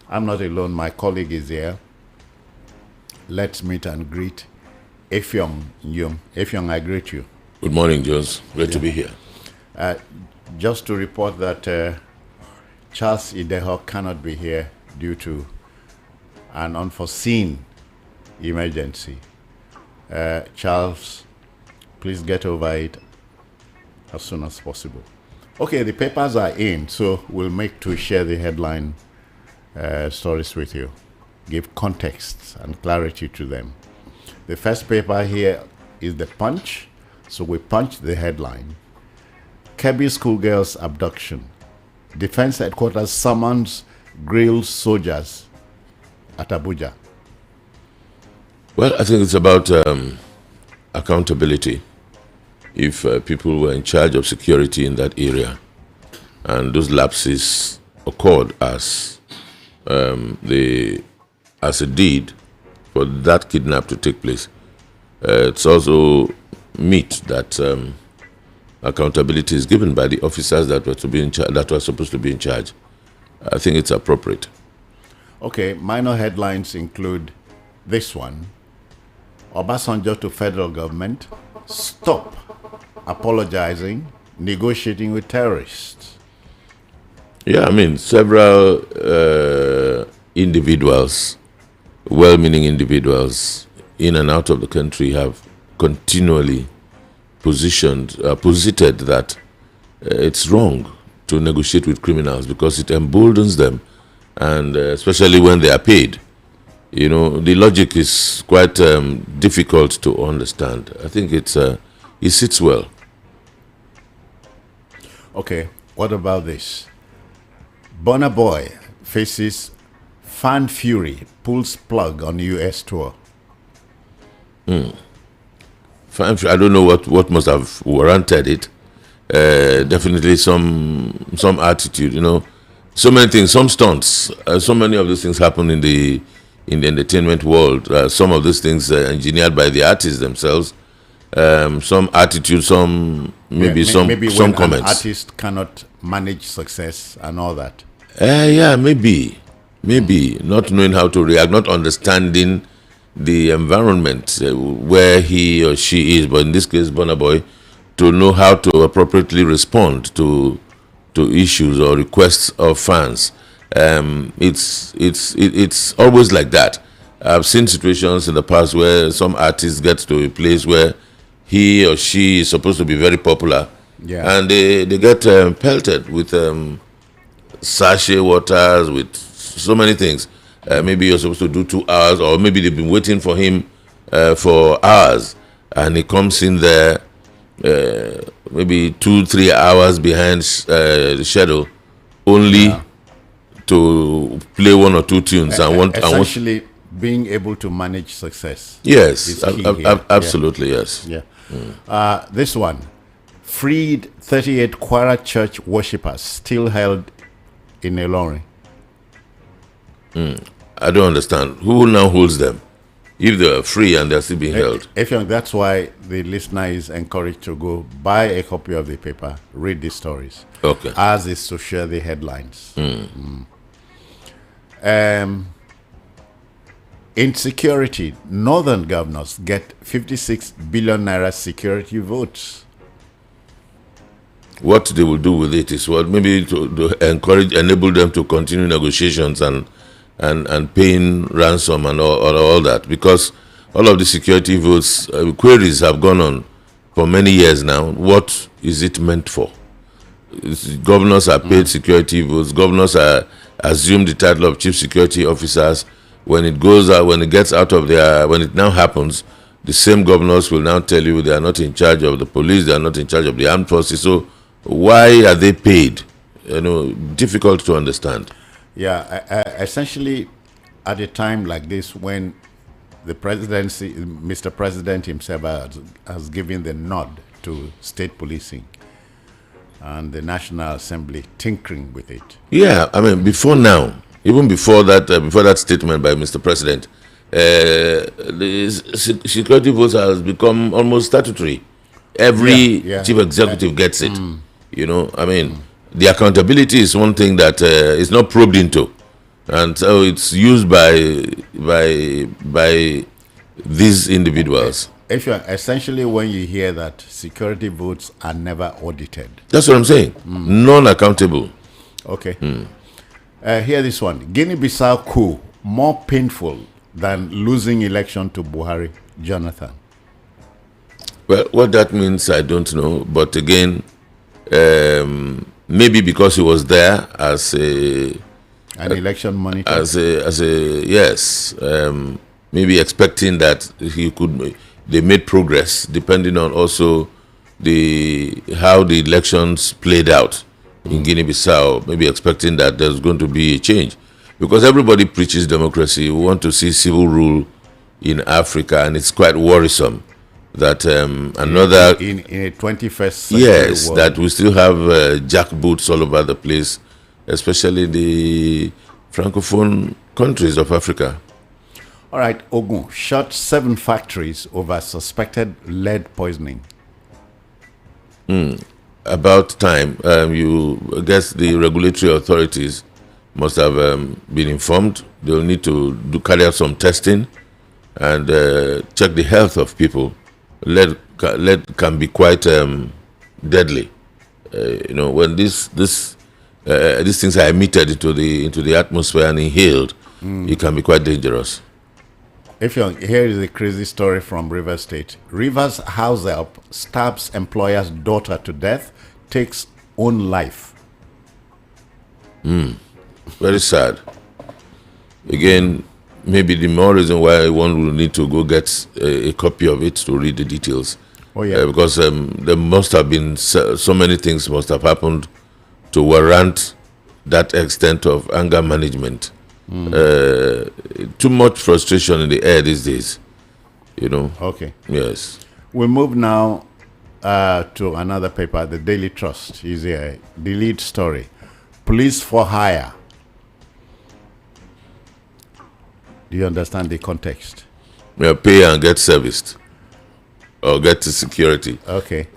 I'm not alone. My colleague is here. Let's meet and greet Effiong Nyum. Effiong, I greet you. Good morning, Jones. Great to be here. Just to report that Charles Ideho cannot be here due to an unforeseen emergency. Charles, please get over it as soon as possible. Okay, the papers are in, so we'll make to share the headline stories with you, give context and clarity to them. The first paper here is The Punch, so we punch the headline. Kebbi schoolgirls abduction. Defense headquarters summons grilled soldiers at Abuja. Well, I think it's about accountability. If people were in charge of security in that area and those lapses occurred as a deed for that kidnap to take place, it's also meet that accountability is given by the officers that were supposed to be in charge. I think it's appropriate. Okay, minor headlines include this one. Obasanjo to federal government, stop apologizing, negotiating with terrorists. Yeah, I mean, several individuals, well-meaning individuals in and out of the country have continually posited that it's wrong to negotiate with criminals because it emboldens them, and especially when they are paid. You know, the logic is quite difficult to understand. I think it sits well. Okay, what about this? Burna Boy faces fan fury, pulls plug on US tour. I don't know what must have warranted it. Definitely some attitude, you know. So many things, some stunts, so many of these things happen in the entertainment world. Some of these things are engineered by the artists themselves. Some attitude, some comments. An artist cannot manage success and all that. Maybe not knowing how to react, not understanding the environment where he or she is, but in this case, Burna Boy, to know how to appropriately respond to issues or requests of fans. It's always like that. I've seen situations in the past where some artists get to a place where he or she is supposed to be very popular, and they get pelted with sachet waters, with so many things. Maybe you're supposed to do 2 hours, or maybe they've been waiting for him for hours, and he comes in there maybe 2-3 hours behind the schedule, only to play 1 or 2 tunes essentially being able to manage success. Yes, absolutely, yes. Yeah. This one, freed 38 Kwara church worshippers still held in Ilorin. I don't understand. Who now holds them if they are free and they're still being held? That's why the listener is encouraged to go buy a copy of the paper, read the stories. Okay. As is to share the headlines. Insecurity. Northern governors get 56 billion naira security votes. What they will do with it is maybe to enable them to continue negotiations and paying ransom and all that, because all of the security votes queries have gone on for many years now. What is it meant for? Governors are paid security votes. Governors are assumed the title of chief security officers. When it now happens, the same governors will now tell you they are not in charge of the police, they are not in charge of the armed forces. So why are they paid? Difficult to understand. Yeah, essentially, at a time like this, when the presidency, Mr. President himself has given the nod to state policing, and the National Assembly tinkering with it. Yeah, I mean, before now, even before that statement by Mr. President, the security votes has become almost statutory. Every chief executive gets it. You know, I mean, the accountability is one thing that is not probed into. and so it's used by these individuals. If you're essentially, when you hear that security votes are never audited. That's what I'm saying. Non-accountable. Okay. Hear this one. Guinea-Bissau coup more painful than losing election to Buhari, Jonathan. Well, what that means, I don't know. But again, maybe because he was there as an election monitor. Yes, maybe expecting that they made progress, depending on also how the elections played out in Guinea-Bissau. Maybe expecting that there's going to be a change, because everybody preaches democracy. We want to see civil rule in Africa, and it's quite worrisome that another in a 21st century yes world. That we still have jackboots all over the place, especially the francophone countries of Africa. All right, Ogun shut 7 factories over suspected lead poisoning. About time. I guess the regulatory authorities must have been informed. They'll need to carry out some testing and check the health of people. Lead can be quite deadly. When these things are emitted into the atmosphere and inhaled, it can be quite dangerous. Here is a crazy story from Rivers State. Rivers house help stabs employer's daughter to death, takes own life. Very sad. Again, maybe the more reason why one will need to go get a copy of it to read the details. Oh yeah. Because there must have been so many things must have happened to warrant that extent of anger management. Too much frustration in the air these days, Okay. Yes. We move now to another paper, the Daily Trust. Is here. The lead story. Police for hire. Do you understand the context? Pay and get serviced, or get to security. Okay.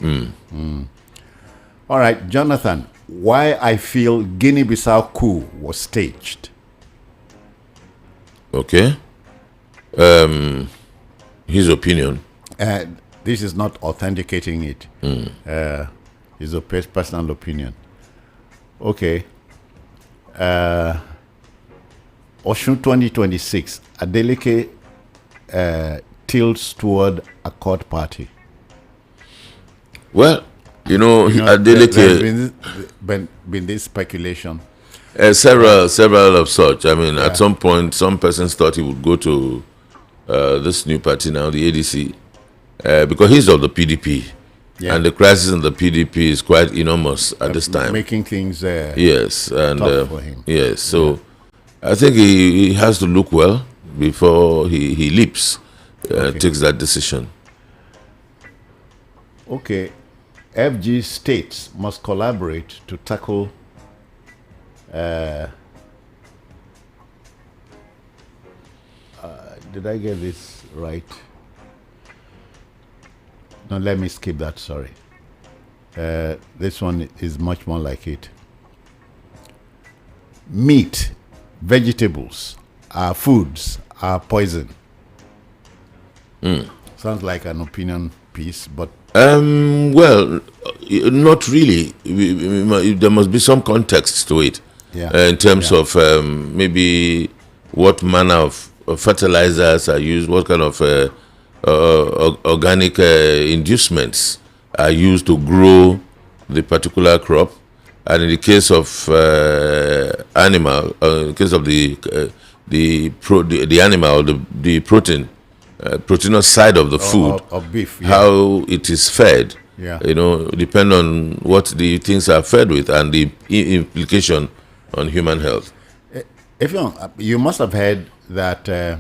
All right, Jonathan, why I feel Guinea-Bissau coup was staged. Okay. His opinion. This is not authenticating it. It's a personal opinion. Okay. Osun 2026, Adeleke tilts toward Accord Party. Well, Adeleke. There's been this speculation. Several of such. I mean, at some point, some persons thought he would go to this new party now, the ADC, because he's of the PDP. Yeah. And the crisis in the PDP is quite enormous at this time. Making things yes, and tough for him. Yes, so I think he has to look well before he leaps, takes that decision. Okay. FG states must collaborate to tackle did I get this right? No, let me skip that, sorry. This one is much more like it. Meat, vegetables, our foods are poison. Sounds like an opinion piece, but well, not really. There must be some context to it. In terms of maybe what manner of fertilizers are used, what kind of organic inducements are used to grow the particular crop, and in the case of animal, in the case of the animal, the protein, proteinous side of the food, of beef, how it is fed. Depend on what the things are fed with and the implication on human health. If you must have heard that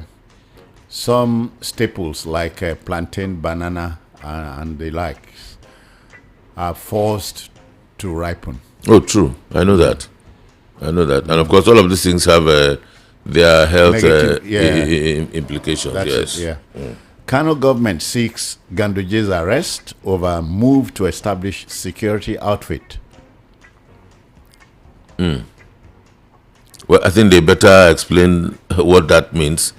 some staples like plantain, banana, and the likes are forced to ripen. Oh, true. I know that. And of course, all of these things have their health implications. That's it. Kano government seeks Ganduje's arrest over move to establish security outfit. Well, I think they better explain what that means.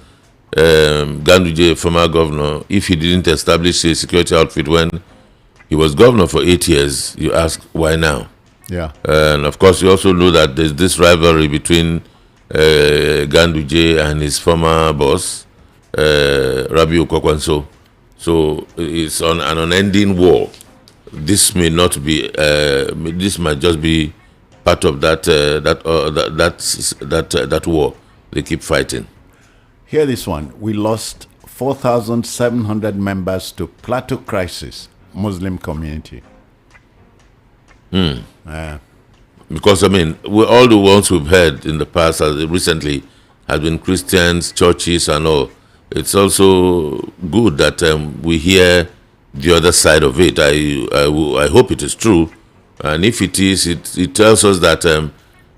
Ganduje, former governor, if he didn't establish a security outfit when he was governor for 8 years, you ask why now? Yeah. And of course, you also know that there's this rivalry between Ganduje and his former boss, Rabiu Kwakwanso. So it's on an unending war. This may not be. This might just be part of that war they keep fighting. Hear this one. We lost 4,700 members to Plateau Crisis Muslim community. Because, I mean, all the ones we've heard in the past recently have been Christians, churches, and all. It's also good that we hear the other side of it. I hope it is true. And if it is, it tells us that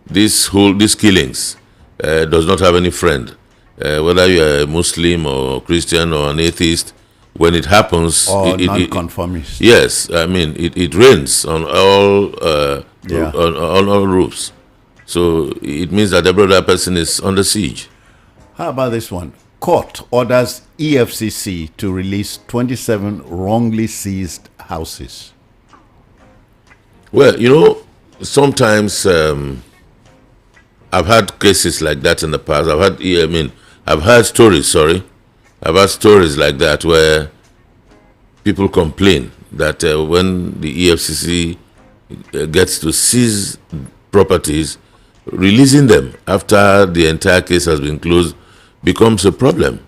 these killings does not have any friend. Whether you're a Muslim or Christian or an atheist, when it happens, or non-conformist. Yes, I mean it rains on all on all roofs. So it means that every other person is under siege. How about this one? Court orders EFCC to release 27 wrongly seized houses. Well, sometimes I've had cases like that in the past. I've heard stories. I've heard stories like that where people complain that when the EFCC gets to seize properties, releasing them after the entire case has been closed becomes a problem,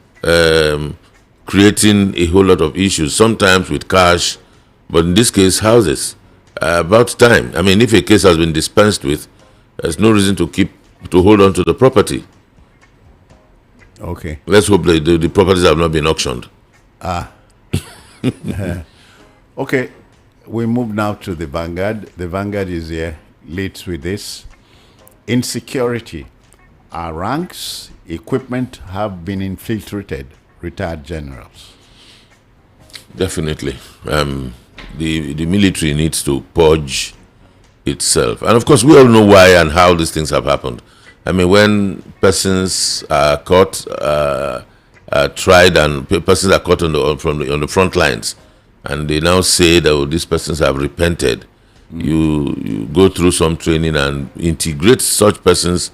creating a whole lot of issues, sometimes with cash, but in this case, houses. About time. I mean, if a case has been dispensed with, there's no reason to hold on to the property. Okay. Let's hope the properties have not been auctioned. Okay. We move now to the Vanguard. The Vanguard is here, leads with this. Insecurity. Our ranks, equipment have been infiltrated. Retired generals. Definitely. The military needs to purge itself. And of course, we all know why and how these things have happened. I mean, when persons are caught, tried, and persons are caught on the front lines, and they now say that these persons have repented, you go through some training and integrate such persons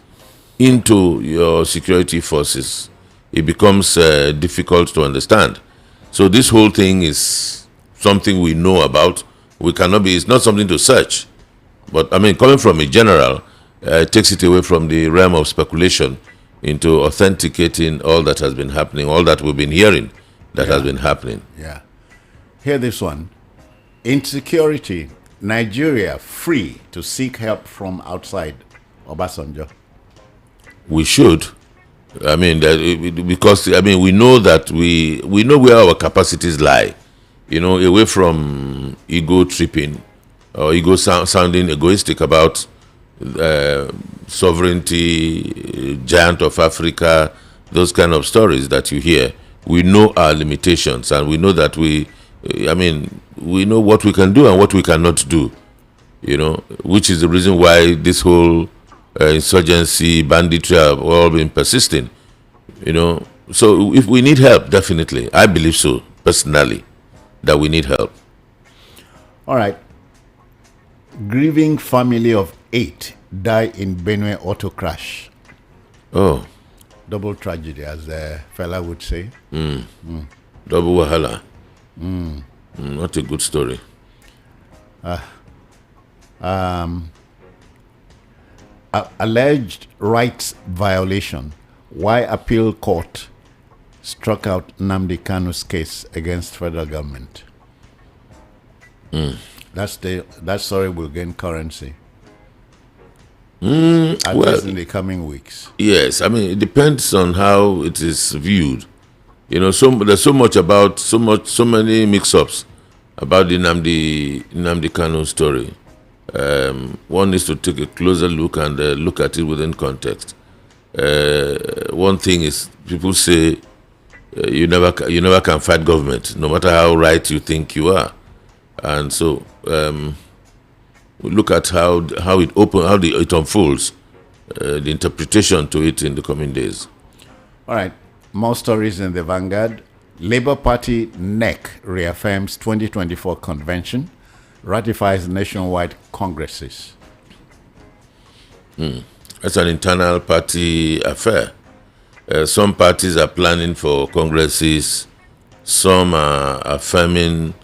into your security forces. It becomes difficult to understand. So this whole thing is something we know about. It's not something to search. But I mean, coming from a general, takes it away from the realm of speculation into authenticating all that has been happening, all that we've been hearing that has been happening. Yeah. Hear this one. Insecurity. Nigeria free to seek help from outside. Obasanjo. We should. I mean, because we know that we know where our capacities lie. Away from ego tripping or ego sounding egoistic about sovereignty, giant of Africa, those kind of stories that you hear. We know our limitations, and we know that we know what we can do and what we cannot do, which is the reason why this whole insurgency, banditry have all been persisting, So if we need help, definitely, I believe so, personally, that we need help. All right. Grieving family of 8 die in Benue auto crash. Oh. Double tragedy, as the fella would say. Double wahala. Not a good story. Alleged rights violation. Why appeal court struck out Nnamdi Kanu's case against federal government. That story will gain currency. At least in the coming weeks. Yes, it depends on how it is viewed. There's so many mix-ups about the Nnamdi Kanu story. One needs to take a closer look and look at it within context. One thing is, people say you never can fight government, no matter how right you think you are, and so we look at how it unfolds. the interpretation to it in the coming days. All right. More stories in the Vanguard. Labour Party NEC reaffirms 2024 convention, ratifies nationwide congresses. That's an internal party affair. Some parties are planning for congresses. Some are affirming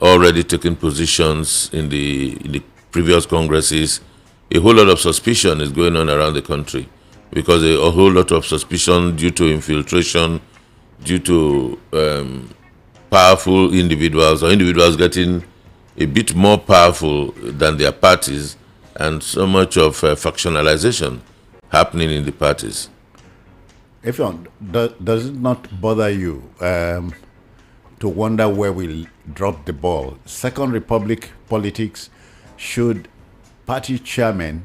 already taking positions in the previous congresses. A whole lot of suspicion is going on around the country because a whole lot of suspicion due to infiltration, due to powerful individuals or individuals getting a bit more powerful than their parties, and so much of factionalization happening in the parties. If does it not bother you to wonder where we dropped the ball? Second Republic politics should party chairmen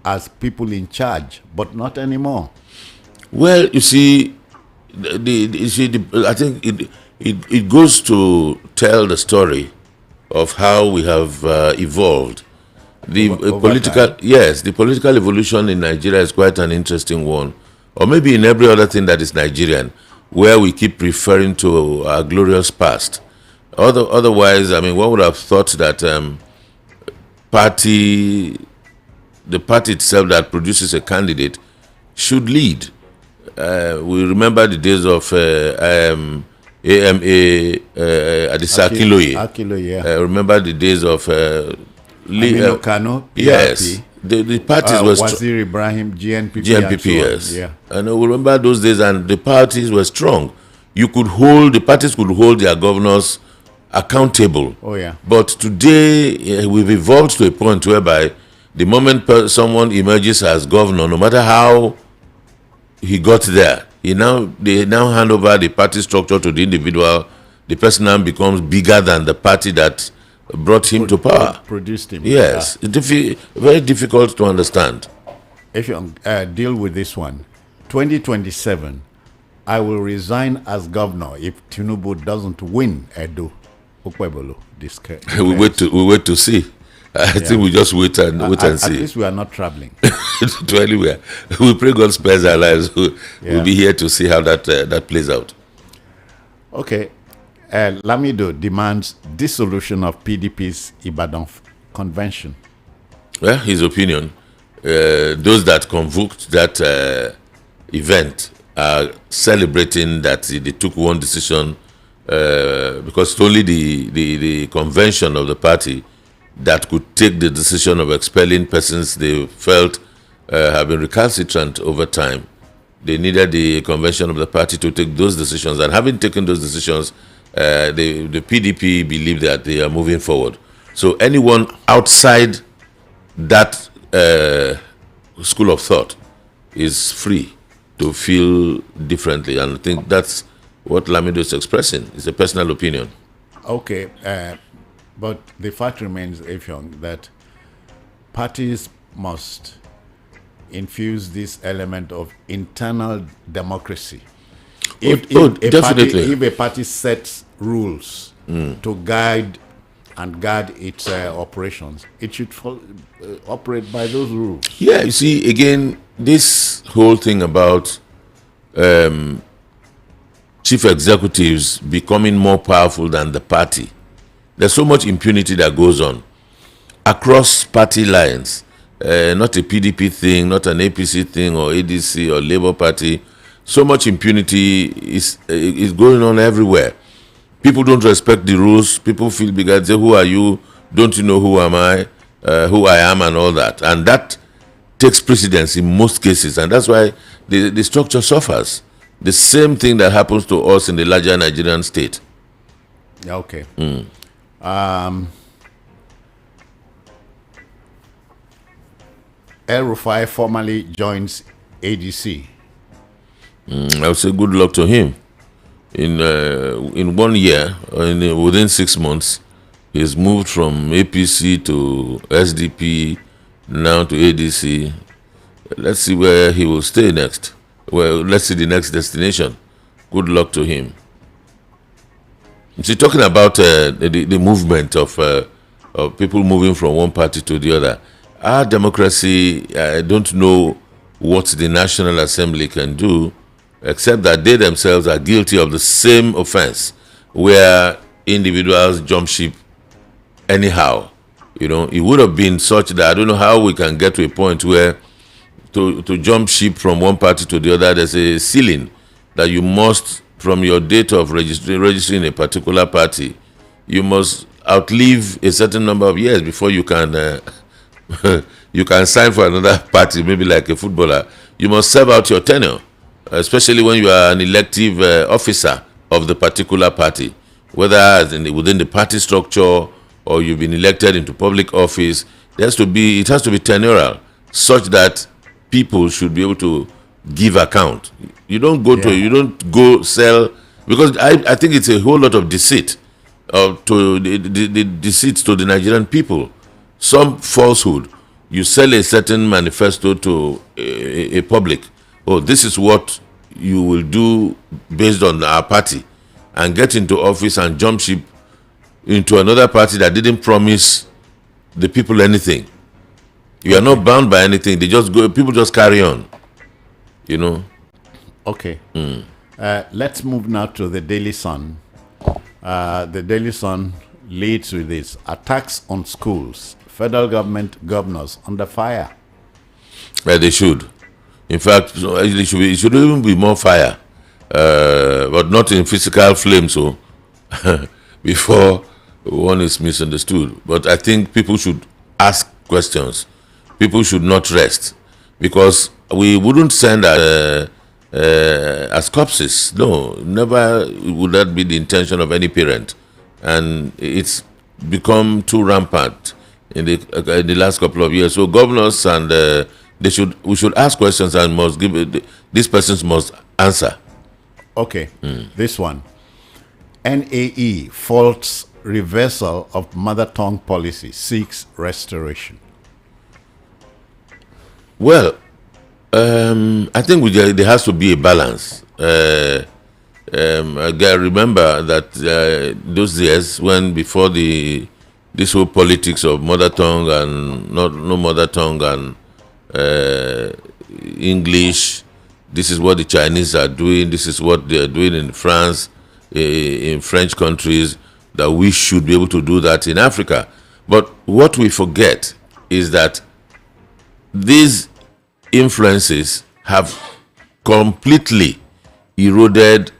as people in charge, but not anymore. Well, you see, I think it goes to tell the story of how we have evolved. The political evolution in Nigeria is quite an interesting one, or maybe in every other thing that is Nigerian, where we keep referring to our glorious past. Otherwise, I mean, one would have thought that the party itself that produces a candidate should lead. We remember the days of AMA, Adisa Akinloye. Yeah. Remember the days of Aminu Kano, PRP. Yes. The parties were Wazir Ibrahim, GNPP, GNPP, yes. Yeah. And we remember those days, and the parties were strong. The parties could hold their governors accountable. Oh, yeah. But today, we've evolved to a point whereby the moment someone emerges as governor, no matter how he got there, they now hand over the party structure to the individual. The person now becomes bigger than the party that brought him to power. Produced him. Yes. It's very difficult to understand. If you deal with this one, 2027, I will resign as governor if Tinubu doesn't win Edo. Okwebolo, this we wait to see. I think we just wait and see. At least we are not traveling to anywhere. We pray God spares our lives. We'll be here to see how that plays out. Okay. Lamido demands dissolution of PDP's Ibadan convention. Well, his opinion. Those that convoked that event are celebrating that they took one decision because it's only the convention of the party that could take the decision of expelling persons they felt have been recalcitrant over time. They needed the convention of the party to take those decisions, and having taken those decisions, the PDP believe that they are moving forward. So anyone outside that school of thought is free to feel differently, and I think that's what Lamido is expressing. It's a personal opinion. Okay, but the fact remains, Effiong, that parties must infuse this element of internal democracy. Definitely. If a party sets rules to guide its operations, it should operate by those rules. Yeah, you see, again, this whole thing about chief executives becoming more powerful than the party. There's so much impunity that goes on across party lines. Not a PDP thing, not an APC thing, or ADC or Labour Party. So much impunity is going on everywhere. People don't respect the rules. People feel bigger. They say, who are you? Don't you know who am I? Who I am and all that. And that takes precedence in most cases. And that's why the structure suffers. The same thing that happens to us in the larger Nigerian state. Okay. El Rufai formally joins ADC. I would say good luck to him. In 1 year, within 6 months, he's moved from APC to SDP, now to ADC. Let's see where he will stay next. Well, let's see the next destination. Good luck to him. See, talking about the movement of people moving from one party to the other, our democracy, I don't know what the National Assembly can do, except that they themselves are guilty of the same offense, where individuals jump ship anyhow. You know, it would have been such that I don't know how we can get to a point where to jump ship from one party to the other, there's a ceiling that you must, from your date of registering a particular party, you must outlive a certain number of years before you can you can sign for another party, maybe like a footballer. You must serve out your tenure, especially when you are an elective officer of the particular party, whether within the party structure or you've been elected into public office. It has to be tenurial, such that people should be able to give account. You don't go sell, because I think it's a whole lot of deceit to the deceit to the Nigerian people. Some falsehood. You sell a certain manifesto to a public. Oh, this is what you will do based on our party, and get into office and jump ship into another party that didn't promise the people anything. You are not bound by anything. They just go. People just carry on. You know. Okay. Let's move now to the Daily Sun. The Daily Sun leads with this: attacks on schools. Federal government governors under fire. Well, they should. In fact, it should even be more fire, but not in physical flames. So before one is misunderstood. But I think people should ask questions. People should not rest, because we wouldn't send as corpses. No, never would that be the intention of any parent, and it's become too rampant in the last couple of years. So governors and we should ask questions and must give these persons must answer. Okay, this one. NAE faults reversal of mother tongue policy, seeks restoration. Well, I think there has to be a balance. I remember that those years when before this whole politics of mother tongue and no mother tongue and English, this is what the Chinese are doing, this is what they are doing in France, in French countries, that we should be able to do that in Africa. But what we forget is that these influences have completely eroded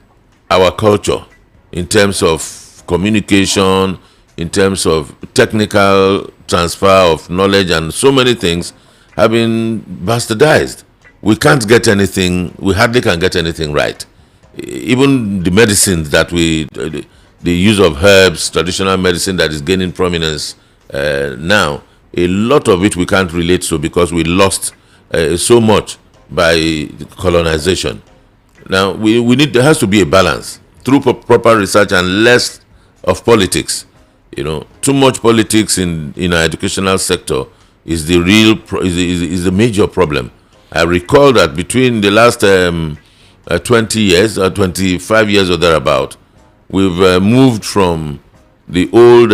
our culture in terms of communication, in terms of technical transfer of knowledge, and so many things have been bastardized. We can't get anything, we hardly can get anything right. Even the medicines that the use of herbs, traditional medicine that is gaining prominence now, a lot of it we can't relate to because we lost so much by colonization. Now, there has to be a balance through proper research and less of politics. You know, too much politics in our educational sector is the is the major problem. I recall that between the last 20 years or 25 years or thereabout, we've moved from the old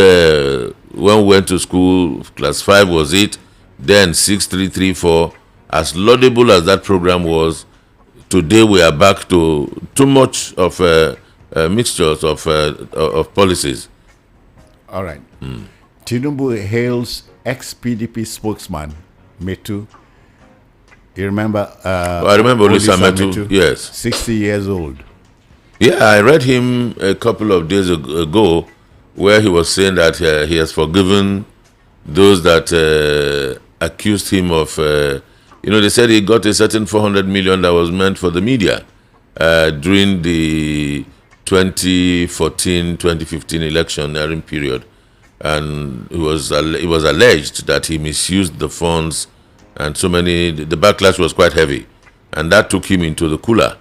when we went to school, class 5 was it, then 6, 3, 3, 4. As laudable as that program was, today we are back to too much of mixtures of policies. All right. Tinubu hails ex-PDP spokesman Metu. You remember? I remember Olisa Metu. Yes. 60 years old. Yeah, I read him a couple of days ago, where he was saying that he has forgiven those that accused him of. They said he got a certain 400 million that was meant for the media during the 2014-2015 electioneering period, and it was alleged that he misused the funds, and the backlash was quite heavy, and that took him into the cooler.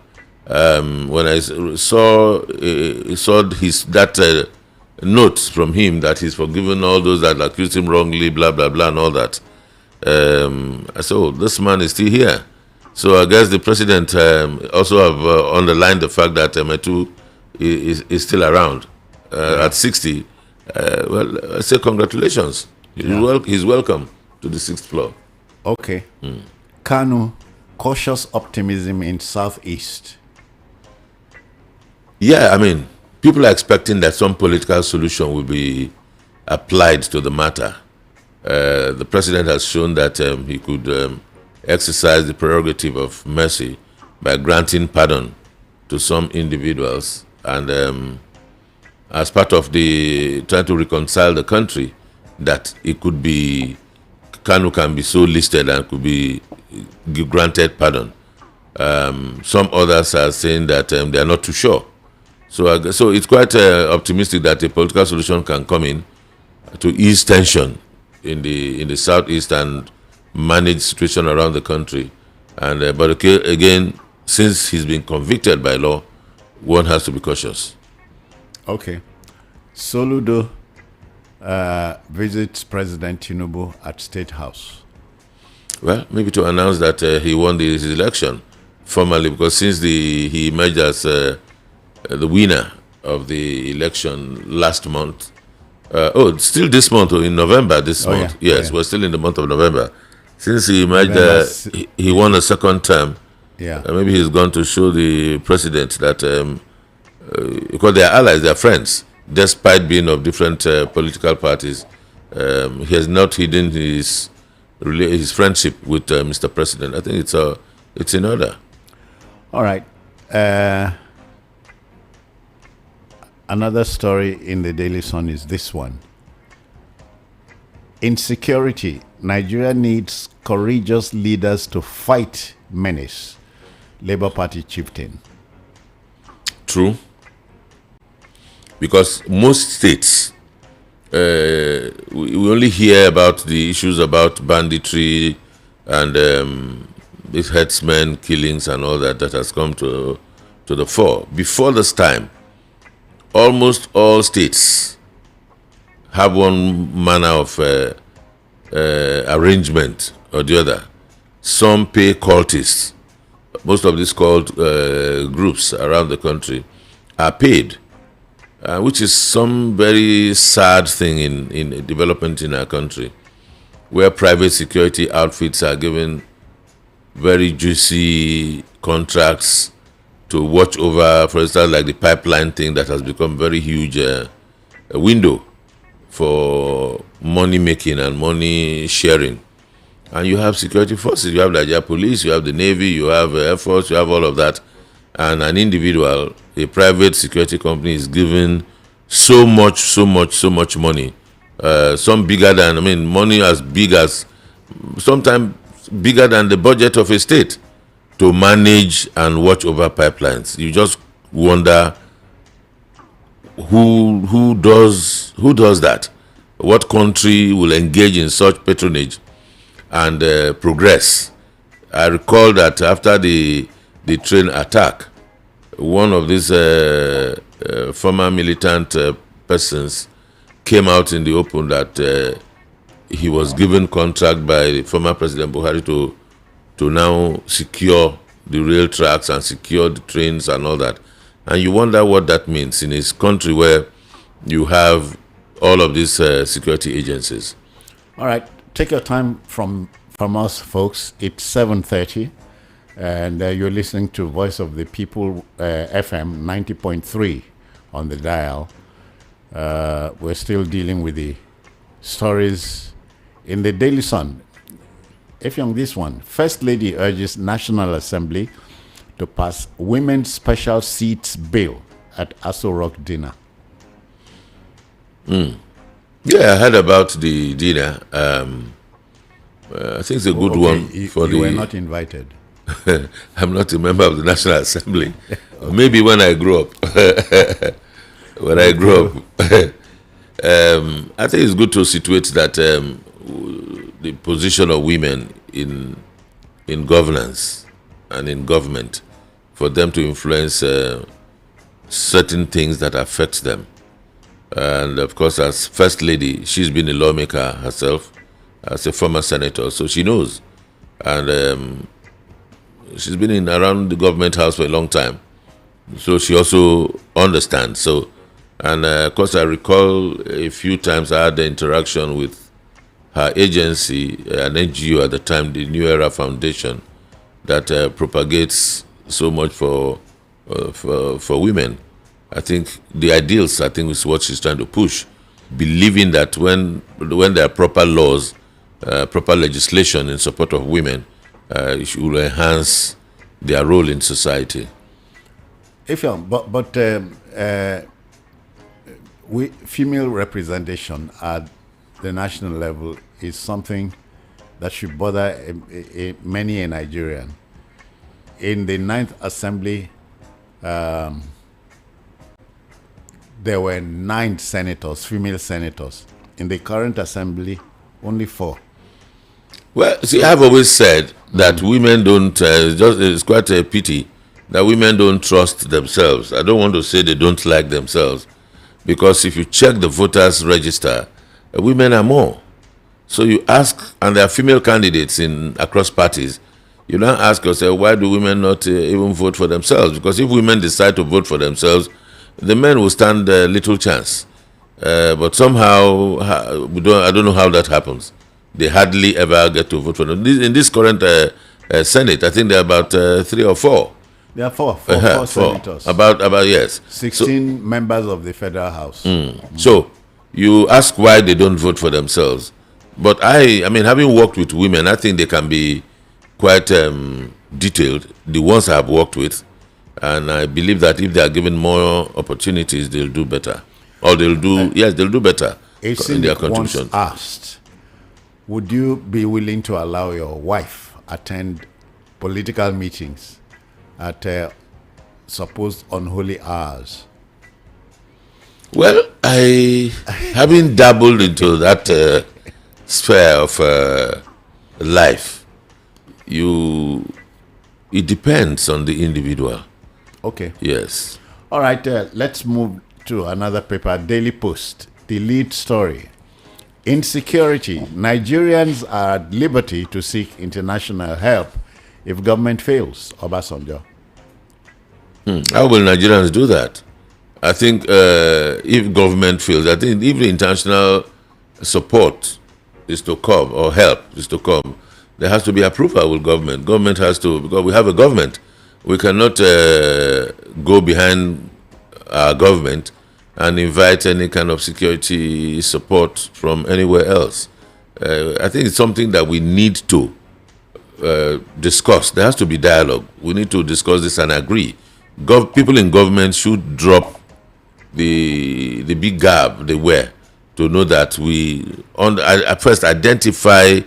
When I saw that note from him that he's forgiven all those that accused him wrongly, blah blah blah, and all that, I said, oh, this man is still here. So I guess the president also have underlined the fact that Metu is still around at 60. Well, I say congratulations. He's welcome to the 6th floor. Okay. Kanu cautious optimism in Southeast. Yeah, I mean, people are expecting that some political solution will be applied to the matter. The president has shown that he could exercise the prerogative of mercy by granting pardon to some individuals, and as part of the trying to reconcile the country, that it could be Kanu can be so listed and could be granted pardon. Some others are saying that they are not too sure. So it's quite optimistic that a political solution can come in to ease tension in the southeast and manage the situation around the country. And but again, since he's been convicted by law, one has to be cautious. Okay. Soludo visits President Tinubu at State House. Well, maybe to announce that he won his election formally, because since he emerged as the winner of the election last month. Still this month, or in November this month. Yeah. Yes, we're still in the month of November. Since he emerged, he won a second term. Yeah. Maybe he's gone to show the president that, because they are allies, they are friends, despite being of different political parties, he has not hidden his friendship with Mr. President. I think it's in order. All right. Another story in the Daily Sun is this one. Insecurity. Nigeria needs courageous leaders to fight menace. Labour Party chieftain. True. Because most states, we only hear about the issues about banditry and these herdsmen killings and all that has come to the fore. Before this time, almost all states have one manner of arrangement or the other. Some pay cultists. Most of these cult groups around the country are paid, which is some very sad thing in development in our country, where private security outfits are given very juicy contracts to watch over, for instance, like the pipeline thing that has become very huge, a window for money making and money sharing. And you have security forces, you have the Nigeria Police, you have the Navy, you have Air Force, you have all of that. And an individual, a private security company is given so much money. Some bigger than, money as big as, sometimes bigger than the budget of a state, to manage and watch over pipelines. You just wonder who does that? What country will engage in such patronage and progress? I recall that after the train attack, one of these former militant persons came out in the open that he was given contract by former President Buhari to now secure the rail tracks and secure the trains and all that. And you wonder what that means in his country where you have all of these security agencies. All right. Take your time from us, folks. It's 7:30, and you're listening to Voice of the People FM 90.3 on the dial. We're still dealing with the stories in the Daily Sun. Effiong, this one. First Lady urges National Assembly to pass Women's Special Seats Bill at Aso Rock dinner. Yeah, I heard about the dinner. I think it's a good one. You were not invited. I'm not a member of the National Assembly. Maybe when I grow up. When I grow up. I think it's good to situate that the position of women in governance and in government, for them to influence certain things that affect them. And of course, as First Lady, she's been a lawmaker herself, as a former senator, so she knows. And she's been around the government house for a long time, so she also understands. So, and of course, I recall a few times I had the interaction with her agency, an NGO at the time, the New Era Foundation, that propagates so much for women. I think the ideals, I think, is what she's trying to push, believing that when there are proper laws, proper legislation in support of women, it will enhance their role in society. Female representation at the national level is something that should bother many a Nigerian. In the 9th Assembly, there were 9 senators, female senators. In the current assembly, only 4. Well, see, I've always said that women don't, it's quite a pity that women don't trust themselves. I don't want to say they don't like themselves, because if you check the voters register, women are more. So you ask, and there are female candidates across parties, you now ask yourself, why do women not even vote for themselves? Because if women decide to vote for themselves, the men will stand little chance. But somehow, I don't know how that happens. They hardly ever get to vote for them. In this current Senate, I think there are about 3 or 4. There are four senators. About yes. 16 members of the federal house. So you ask why they don't vote for themselves. But I mean, having worked with women, I think they can be quite detailed. The ones I have worked with. And I believe that if they are given more opportunities, they'll do better. Or they'll do better in their contribution. Once asked, would you be willing to allow your wife attend political meetings at supposed unholy hours? Well, having dabbled into that sphere of life, it depends on the individual. Okay. Yes. All right, let's move to another paper, Daily Post. The lead story. Insecurity. Nigerians are at liberty to seek international help if government fails. Obasanjo. How will Nigerians do that? I think if government fails, I think if the international support is to come, or help is to come, there has to be approval with government. Government has to, because we have a government. We cannot go behind our government and invite any kind of security support from anywhere else. I think it's something that we need to discuss. There has to be dialogue. We need to discuss this and agree. People in government should drop the big gap they wear to know that we first identify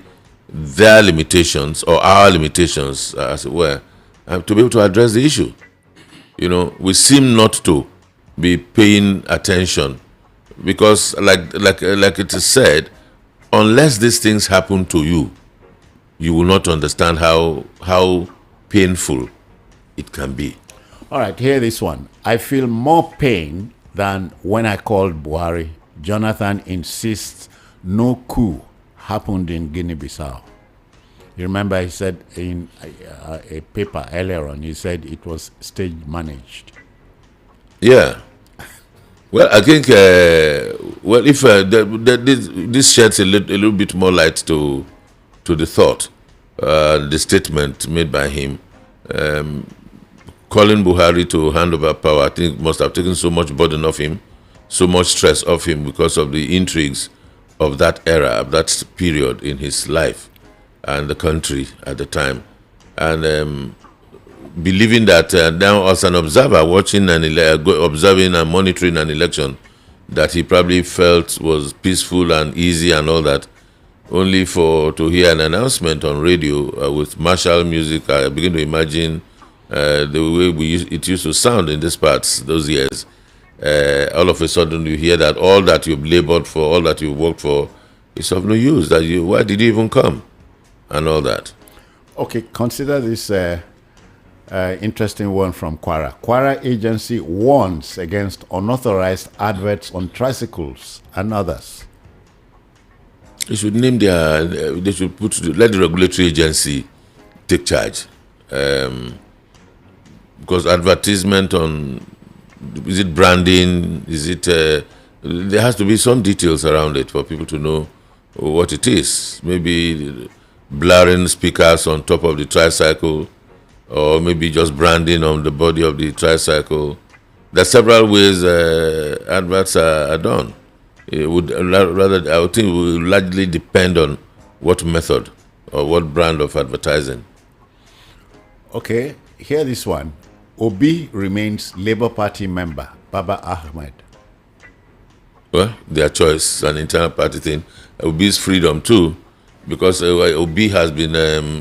their limitations or our limitations, as it were, to be able to address the issue. You know, we seem not to be paying attention because, like it is said, unless these things happen to you, you will not understand how painful it can be. All right, hear this one. I feel more pain than when I called Buhari. Jonathan insists no coup happened in Guinea-Bissau. You remember he said in a paper earlier on, he said it was stage managed. Yeah. Well, I think, if this sheds a little bit more light to the thought, the statement made by him, calling Buhari to hand over power, I think must have taken so much burden off him, so much stress off him because of the intrigues of that era, of that period in his life and the country at the time. And believing that now as an observer, watching observing and monitoring an election that he probably felt was peaceful and easy and all that, only to hear an announcement on radio with martial music. I begin to imagine the way it used to sound in these parts those years. All of a sudden you hear that all that you've labored for, all that you've worked for, is of no use. Why did you even come? And all that. Okay, consider this interesting one from Kwara. Kwara agency warns against unauthorized adverts on tricycles and others. They should name they should let the regulatory agency take charge. Because advertisement on, is it branding? Is it, there has to be some details around it for people to know what it is. Maybe blaring speakers on top of the tricycle or maybe just branding on the body of the tricycle. There are several ways adverts are done. It would rather, I would think, it will largely depend on what method or what brand of advertising. Okay, hear this one. Obi remains Labour Party member, Baba Ahmed. Well, their choice, an internal party thing. Obi's freedom too, because Obi has been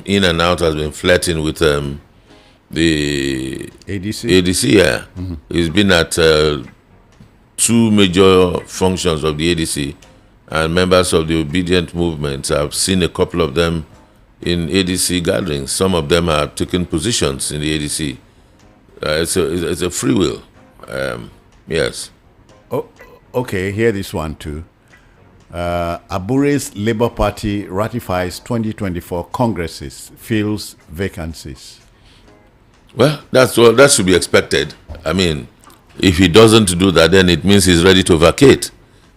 in and out, has been flirting with the ADC, yeah. Mm-hmm. He's been at two major functions of the ADC, and members of the obedient movement. I've seen a couple of them in ADC gatherings. Some of them have taken positions in the ADC. It's a free will. Yes. Oh, okay, hear this one too. Abure's Labour Party ratifies 2024 congresses, fills vacancies. Well, that should be expected. I mean, if he doesn't do that, then it means he's ready to vacate.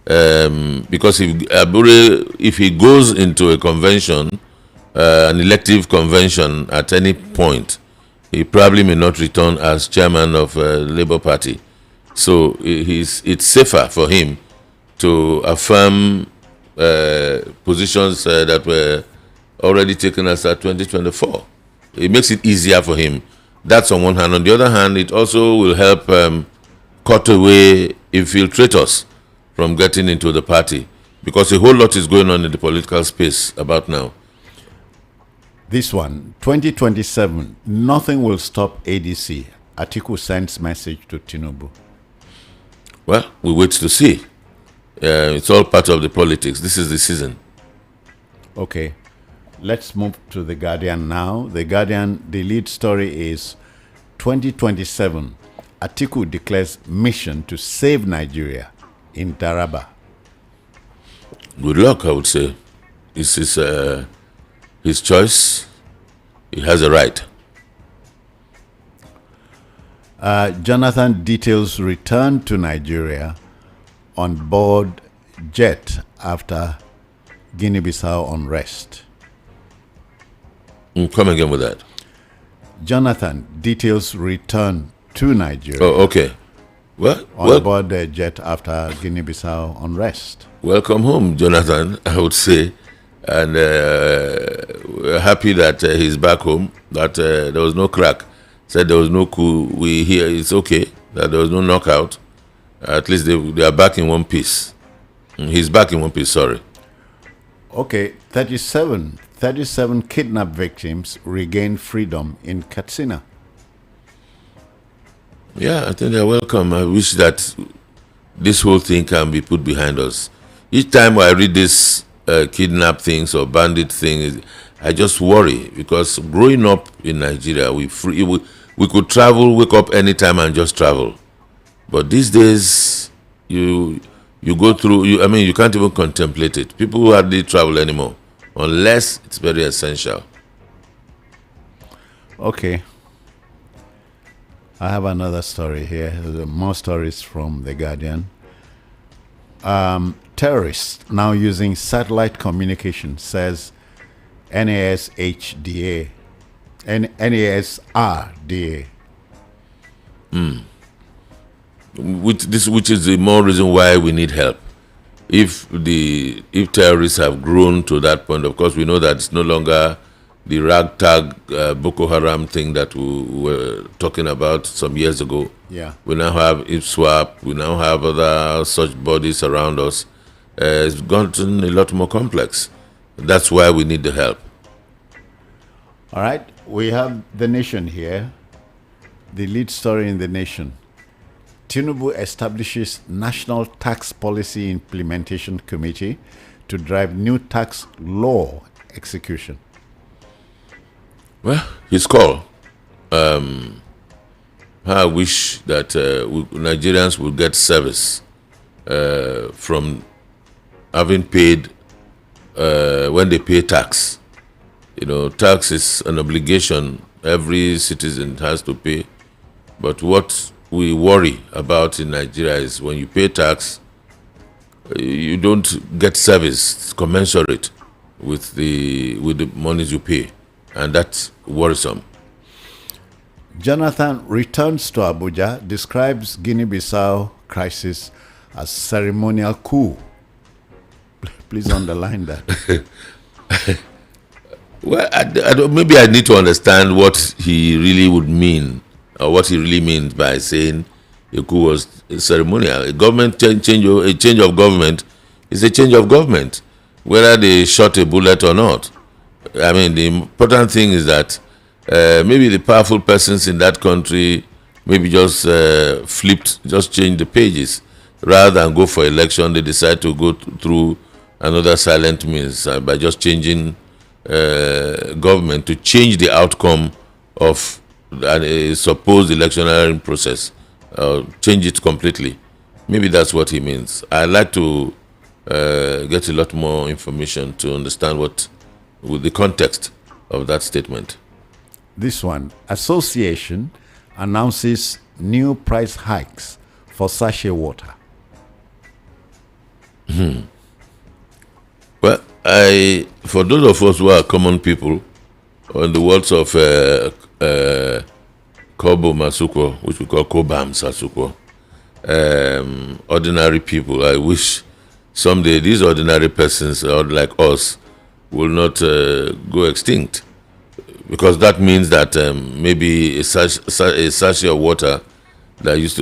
Because if he goes into a convention, an elective convention at any point, he probably may not return as chairman of Labour Party. So it's safer for him to affirm positions that were already taken as at 2024. It makes it easier for him. That's on one hand. On the other hand, it also will help cut away infiltrators from getting into the party, because a whole lot is going on in the political space about now. This one, 2027, nothing will stop ADC. Atiku sends message to Tinubu. Well, we wait to see. It's all part of the politics. This is the season. Okay. Let's move to The Guardian now. The Guardian, the lead story is 2027. Atiku declares mission to save Nigeria in Taraba. Good luck, I would say. This is his choice. He has a right. Jonathan details return to Nigeria on board jet after Guinea-Bissau unrest. Come again with that. Jonathan details return to Nigeria. Oh, okay. Well, on board the jet after Guinea-Bissau unrest. Welcome home, Jonathan, I would say. And we're happy that he's back home, that there was no crack. Said there was no coup. We hear it's okay, that there was no knockout. At least they are back in one piece. He's back in one piece, sorry. Okay, 37 kidnapped victims regain freedom in Katsina. Yeah, I think they're welcome. I wish that this whole thing can be put behind us. Each time I read this kidnap things or bandit things, I just worry, because growing up in Nigeria, we could travel, wake up anytime and just travel. But these days, you go through, you can't even contemplate it. People hardly travel anymore, unless it's very essential. Okay. I have another story here. More stories from The Guardian. Terrorists now using satellite communication, says NASRDA. Which is the more reason why we need help. If terrorists have grown to that point, of course, we know that it's no longer the ragtag Boko Haram thing that we were talking about some years ago. Yeah. We now have IPSWAP. We now have other such bodies around us. It's gotten a lot more complex. That's why we need the help. All right. We have The Nation here. The lead story in The Nation. Tinubu establishes National Tax Policy Implementation Committee to drive new tax law execution. Well, his call. I wish that Nigerians would get service from having paid when they pay tax. Tax is an obligation every citizen has to pay. But what we worry about in Nigeria is when you pay tax, you don't get service commensurate with the monies you pay. And that's worrisome. Jonathan returns to Abuja, describes Guinea-Bissau crisis as ceremonial coup. Please underline that. Well, maybe I need to understand what he really would mean, or what he really means by saying a coup was ceremonial. A government a change of government is a change of government, whether they shot a bullet or not. I mean, the important thing is that maybe the powerful persons in that country maybe just just change the pages. Rather than go for election, they decide to go through another silent means by just changing government to change the outcome of a supposed electionary process, change it completely. Maybe that's what he means. I'd like to get a lot more information to understand with the context of that statement. This one, association announces new price hikes for sachet water. Well, for those of us who are common people, or in the words of Kobo Masuko, which we call Kobam Sasuko, ordinary people, I wish someday these ordinary persons, like us, will not go extinct. Because that means that maybe a sachet of water that used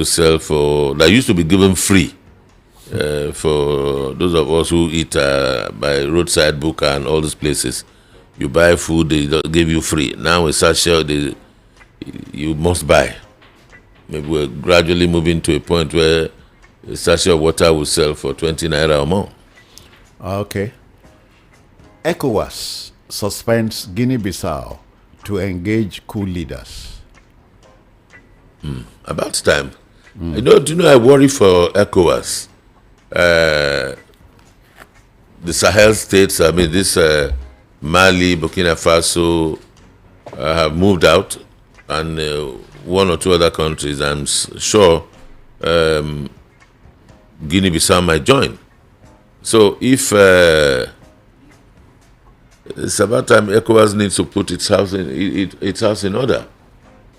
to be given free for those of us who eat by roadside buka and all these places. You buy food, they give you free. Now a sachet, you must buy. Maybe we're gradually moving to a point where a sachet of water will sell for 20 naira or more. Okay. ECOWAS suspends Guinea-Bissau to engage coup leaders. About time. I worry for ECOWAS. The Sahel states, this Mali, Burkina Faso have moved out, and one or two other countries, I'm sure Guinea-Bissau might join. So if it's about time ECOWAS needs to put its house in order.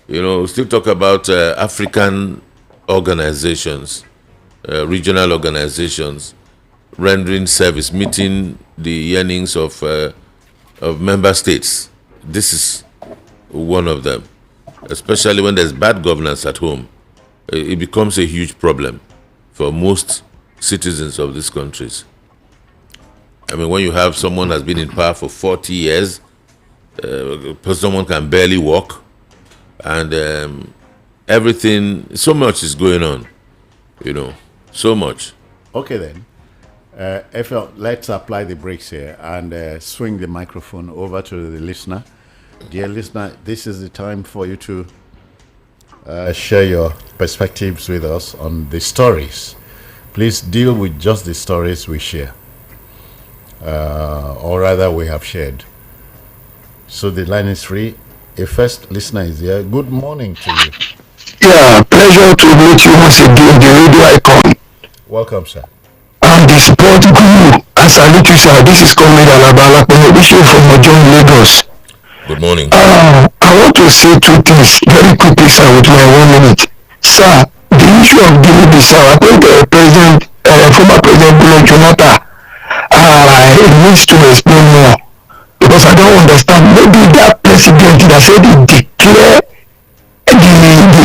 We still talk about African organizations, regional organizations, rendering service, meeting the yearnings of member states. This is one of them. Especially when there's bad governance at home, it becomes a huge problem for most citizens of these countries. When you have someone that's been in power for 40 years, someone can barely walk, and everything, so much is going on, so much. Okay then, Efel, let's apply the brakes here and swing the microphone over to the listener. Dear listener, this is the time for you to share your perspectives with us on the stories. Please deal with just the stories we share. Or rather we have shared. So the line is free. A first listener is here. Good morning to you. Yeah, pleasure to meet you once again, the radio icon. Welcome, sir. I'm the sport guru. I salute you, sir. This is Comrade Alabala Wishing from Ojon, Lagos. Good morning. I want to say two things very quickly, sir, with my 1 minute. Sir, the issue of Guinea-Bissau, I think former President Goodluck Jonathan needs to explain more, because I don't understand. Maybe that president that said he declare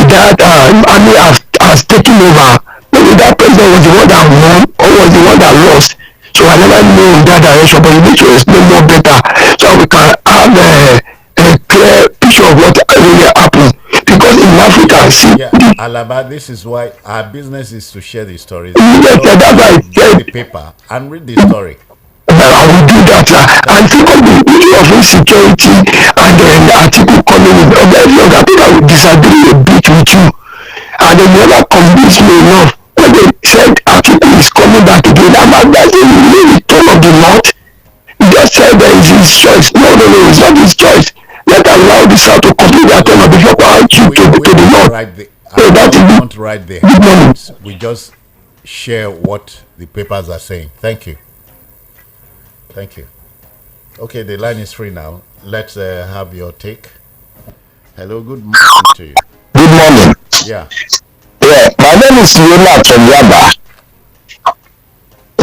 that army has taken over. Maybe that president was the one that won or was the one that lost. So I never knew in that direction, but you need to explain more better so we can have a clear picture of what really happened. Because in Africa, Alaba, this is why our business is to share the stories. That's why I said the paper and read the story. I will do that, sir. And think of the issue of insecurity and then the article coming in. I think I would disagree a bit with you. And they never convinced me enough when they said article is coming back again. I'm asking you, the tone of the North. He just said that it's his choice. No, it's not his choice. Let allow the South to complete their turn before I to the North. We don't write the headlines. We just share what the papers are saying. Thank you. Okay, the line is free now. Let's have your take. Hello, good morning to you. Good morning. Yeah. Yeah, my name is Leonard from Yaba.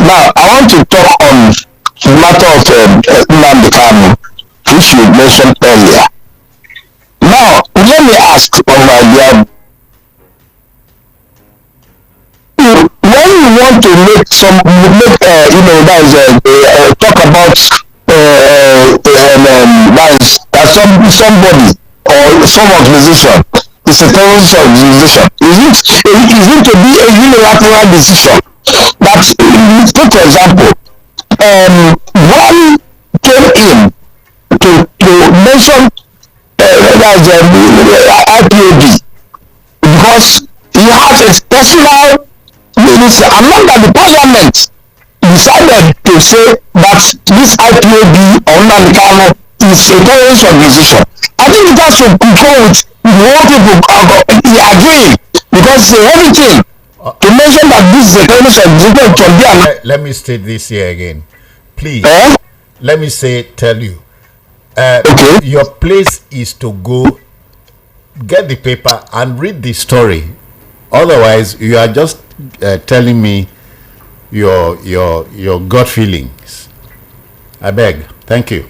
Now, I want to talk on the matter of Nnamdi Kanu, which you mentioned earlier. Now, let me ask on my dear, when you want to make that is talk about somebody or some organization is a terrorist organization, is it to be a unilateral decision? That, take for example, one came in to mention IPOB because he has a personal minister, among that the parliament decided to say that this IPOB or Nnamdi Kanu is a terrorist organization. I think it has to go with more people agreeing, because everything to mention that this is a terrorist organization can be Let me state this here again, please. Eh? Let me tell you. Okay. Your place is to go get the paper and read the story. Otherwise, you are just telling me your gut feelings. I beg. Thank you.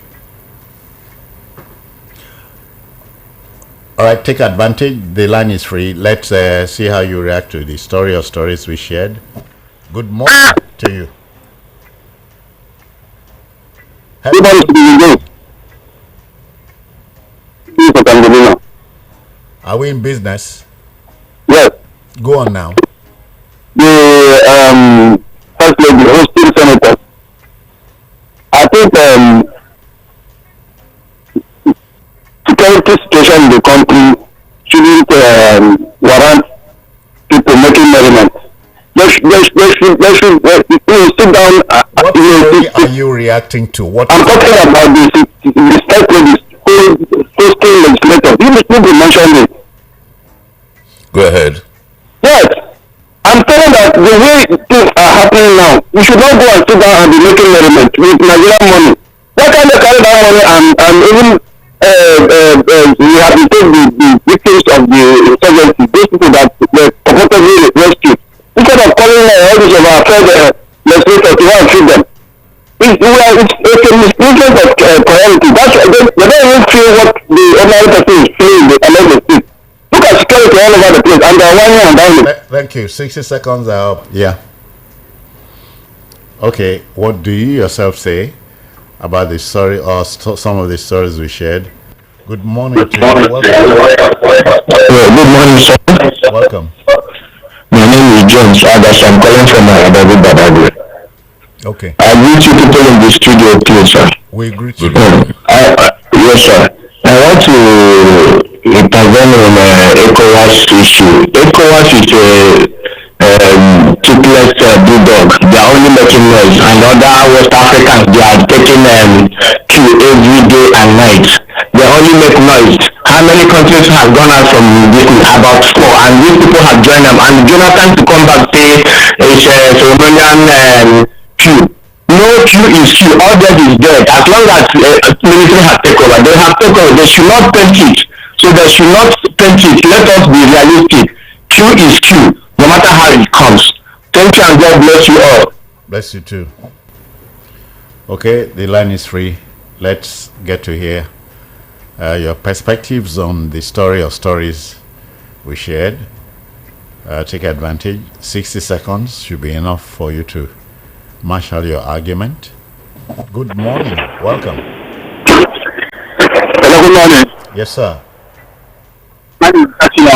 All right, take advantage. The line is free. Let's see how you react to the story or stories we shared. Good morning to you. Good morning. Are we in business? Yes. Go on now. The first lady hosting senators. I think security situation in the country shouldn't warrant people making merriment. They should sit down. What story are you reacting to? What I'm talking about the state hosting legislators. You mentioned it. Go ahead. Yes. I'm telling that the way things are happening now, we should not go and sit down and be making merriment with Nigerian money. Why can't they carry that money and even rehabilitate the victims of the insurgency, those people that were purportedly rescued, instead of calling all these of our friends legislators to go and treat them? It's a misplacement of priority. They don't even feel what the ordinary person is feeling along the street. Look at security all over the place, and they're whining and dining. Thank you. 60 seconds are up. Yeah. Okay. What do you yourself say about the story or some of the stories we shared? Good morning to you. Welcome. Good morning, sir. Welcome. My name is John Sagas. I'm calling from Badagry. Okay. I greet you people in the studio, please, sir. We greet you. Yes, sir. I want to intervene on ECOWAS issue. ECOWAS is a toothless bulldog. They are only making noise, and other West Africans, they are taking queue every day and night. They only make noise. How many countries have gone out from this? About 4, and these people have joined them. And Jonathan to come back say it's a Solomonian queue. No queue is queue. All dead is dead. As long as military have taken over, they have taken over. They should not paint it. So they should not paint it. Let us be realistic. Queue is queue, no matter how it comes. Thank you, and God bless you all. Bless you too. Okay, the line is free. Let's get to hear your perspectives on the story or stories we shared. Take advantage. 60 seconds should be enough for you to marshal your argument. Good morning. Welcome. Hello, good morning. Yes, sir. I'm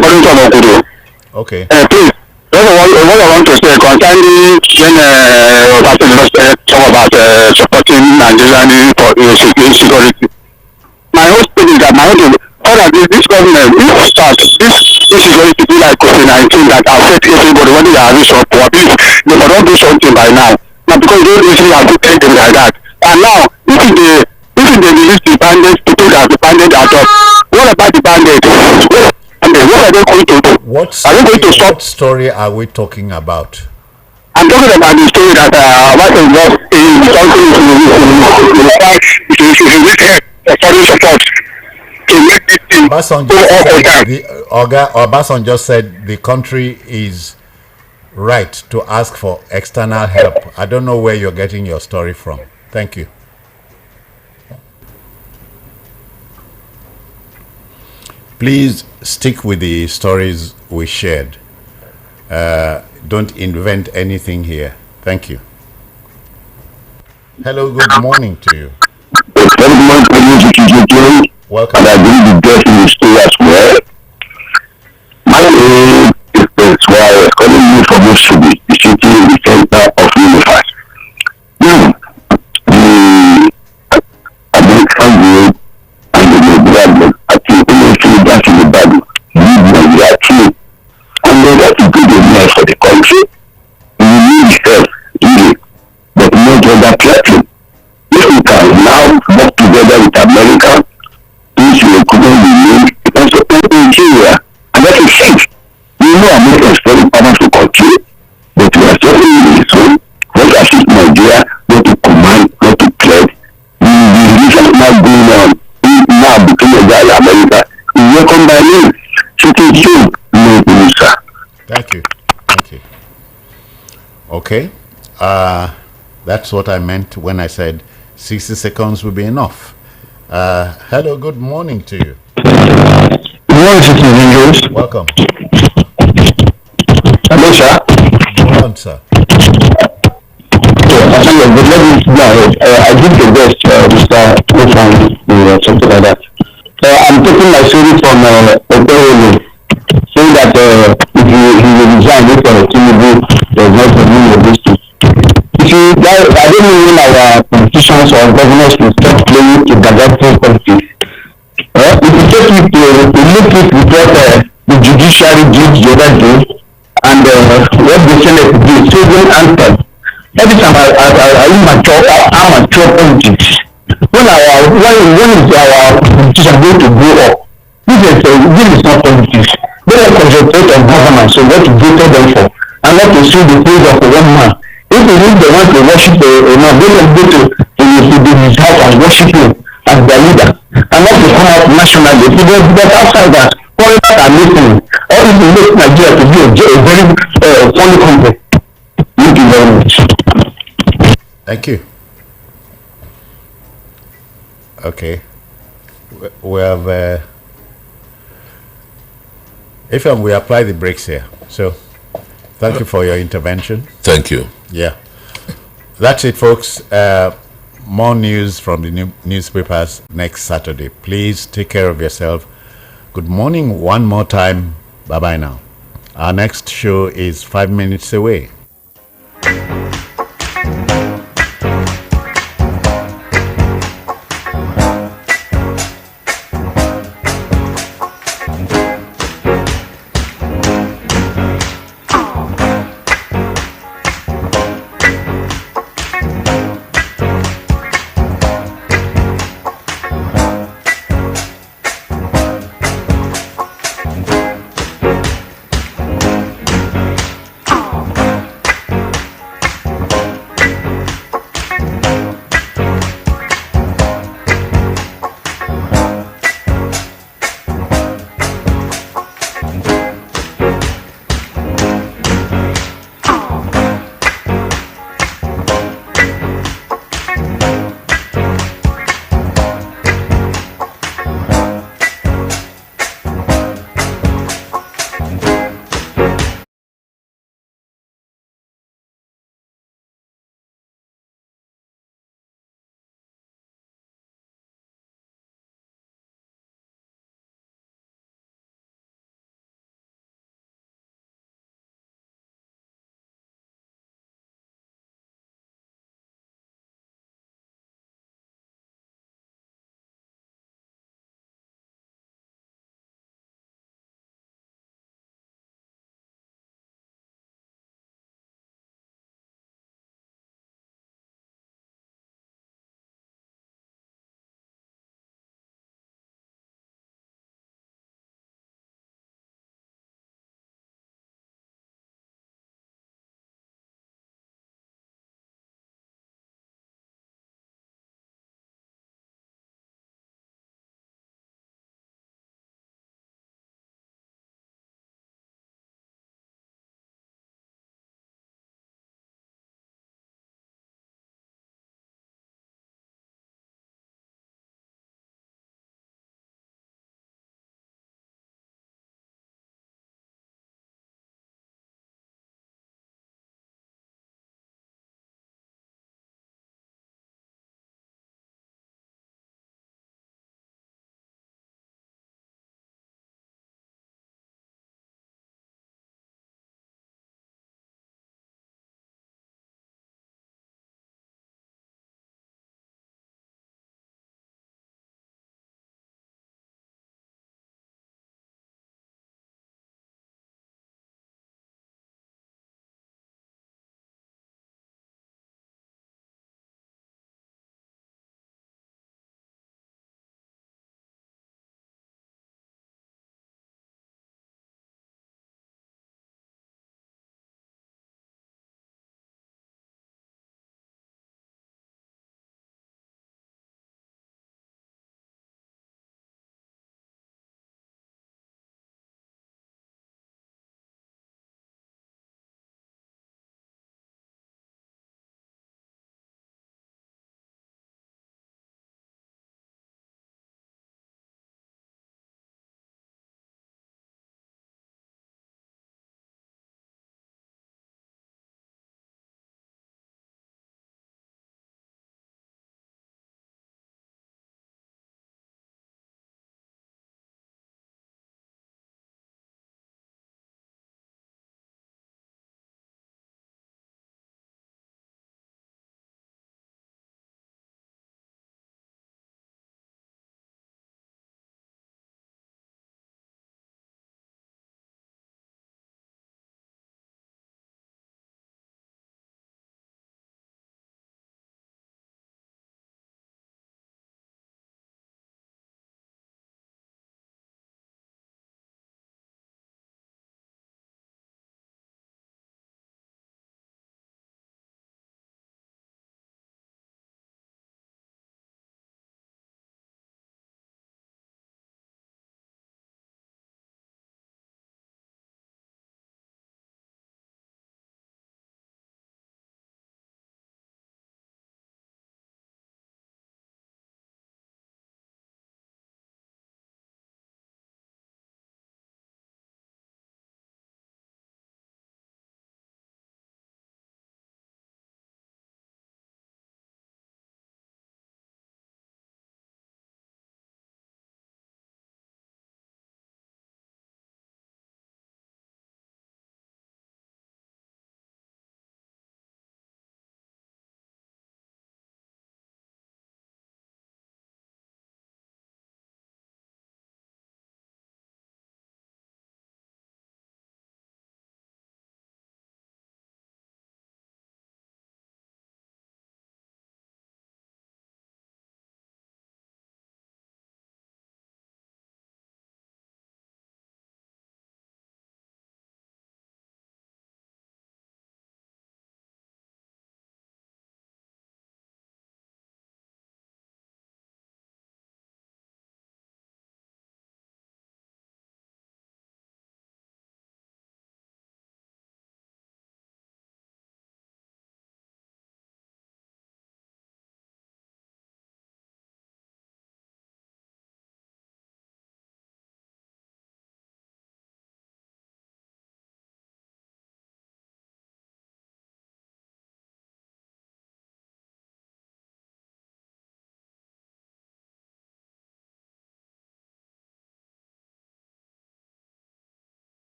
calling from Okudu. Okay. Please, what I want to say concerning when talk about supporting Nigerian for security. My own thing is that all of this government, if start this insecurity be like COVID-19 that affect everybody when they are having some probability, they cannot do something by now. Now because they don't really have to take them like that. And now, if they release the bandits, people that the bandits are up, what about the bandits? What are they going to do? What story are we talking about? I'm talking about the story that what is lost in something to foreign support to make this Obasanjo said the country is right to ask for external help. I don't know where you're getting your story from. Thank you. Please stick with the stories we shared. Don't invent anything here. Thank you. Hello, good morning to you. Welcome. And I believe the guest in the story as well. My name is why I was calling you from Mississippi, the city in the center of universe. Now, the American world and the Bible, I think we see that in the Bible, lead Nigeria too. And they got to do the best for the country. We need help, really, but not other platform. If we can now work together with America, this will couldn't be made because of Nigeria, and that is safe. We know America is very powerful country, but we are suffering in this way. What assist Nigeria, not to command, not to threat. The religion now going on now between Nigeria and America. We welcome by name. So thank you, no sir. Thank you. Thank you. Okay. That's what I meant when I said 60 seconds will be enough. Hello, good morning to you. Good morning, Citizen Angels. Welcome. Hello, sir. Go on, sir. I think let me I did the best, Mr. Profan, something like that. I'm taking my story from Operolo, saying that if he will resign if Tinubu does not remain in this thing. You see, I don't know when our politicians or governors will stop playing in the politics. If you take it to look at what the judiciary did the other day and what the Senate did, so don't answer. Every time I mature politics. When is our politician going to grow up? This is not politics. They are concentrate on government, so what to vote them for, and what to see the praise of one man. If they want to worship a man, they don't go to his house and worship him as their leader, and not to come out nationally. But outside that, foreigners are listening. All this will make Nigeria to be a very funny country. Thank you very much. Thank you. Okay. We have we apply the brakes here. So thank you for your intervention. Thank you. Yeah. That's it, folks. More news from the newspapers next Saturday. Please take care of yourself. Good morning one more time. Bye-bye now. Our next show is 5 minutes away.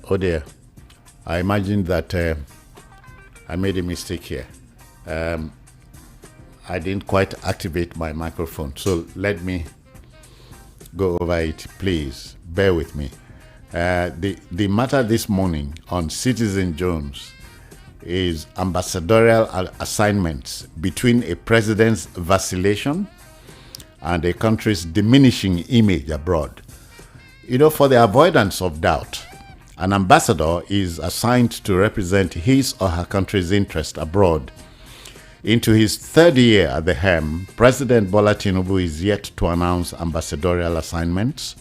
Oh dear. I imagine that I made a mistake here. I didn't quite activate my microphone. So let me go over it, please. Bear with me. The matter this morning on Citizen Jones is ambassadorial assignments between a president's vacillation and a country's diminishing image abroad. You know, for the avoidance of doubt, an ambassador is assigned to represent his or her country's interest abroad. Into his third year at the helm, President Bola Tinubu is yet to announce ambassadorial assignments.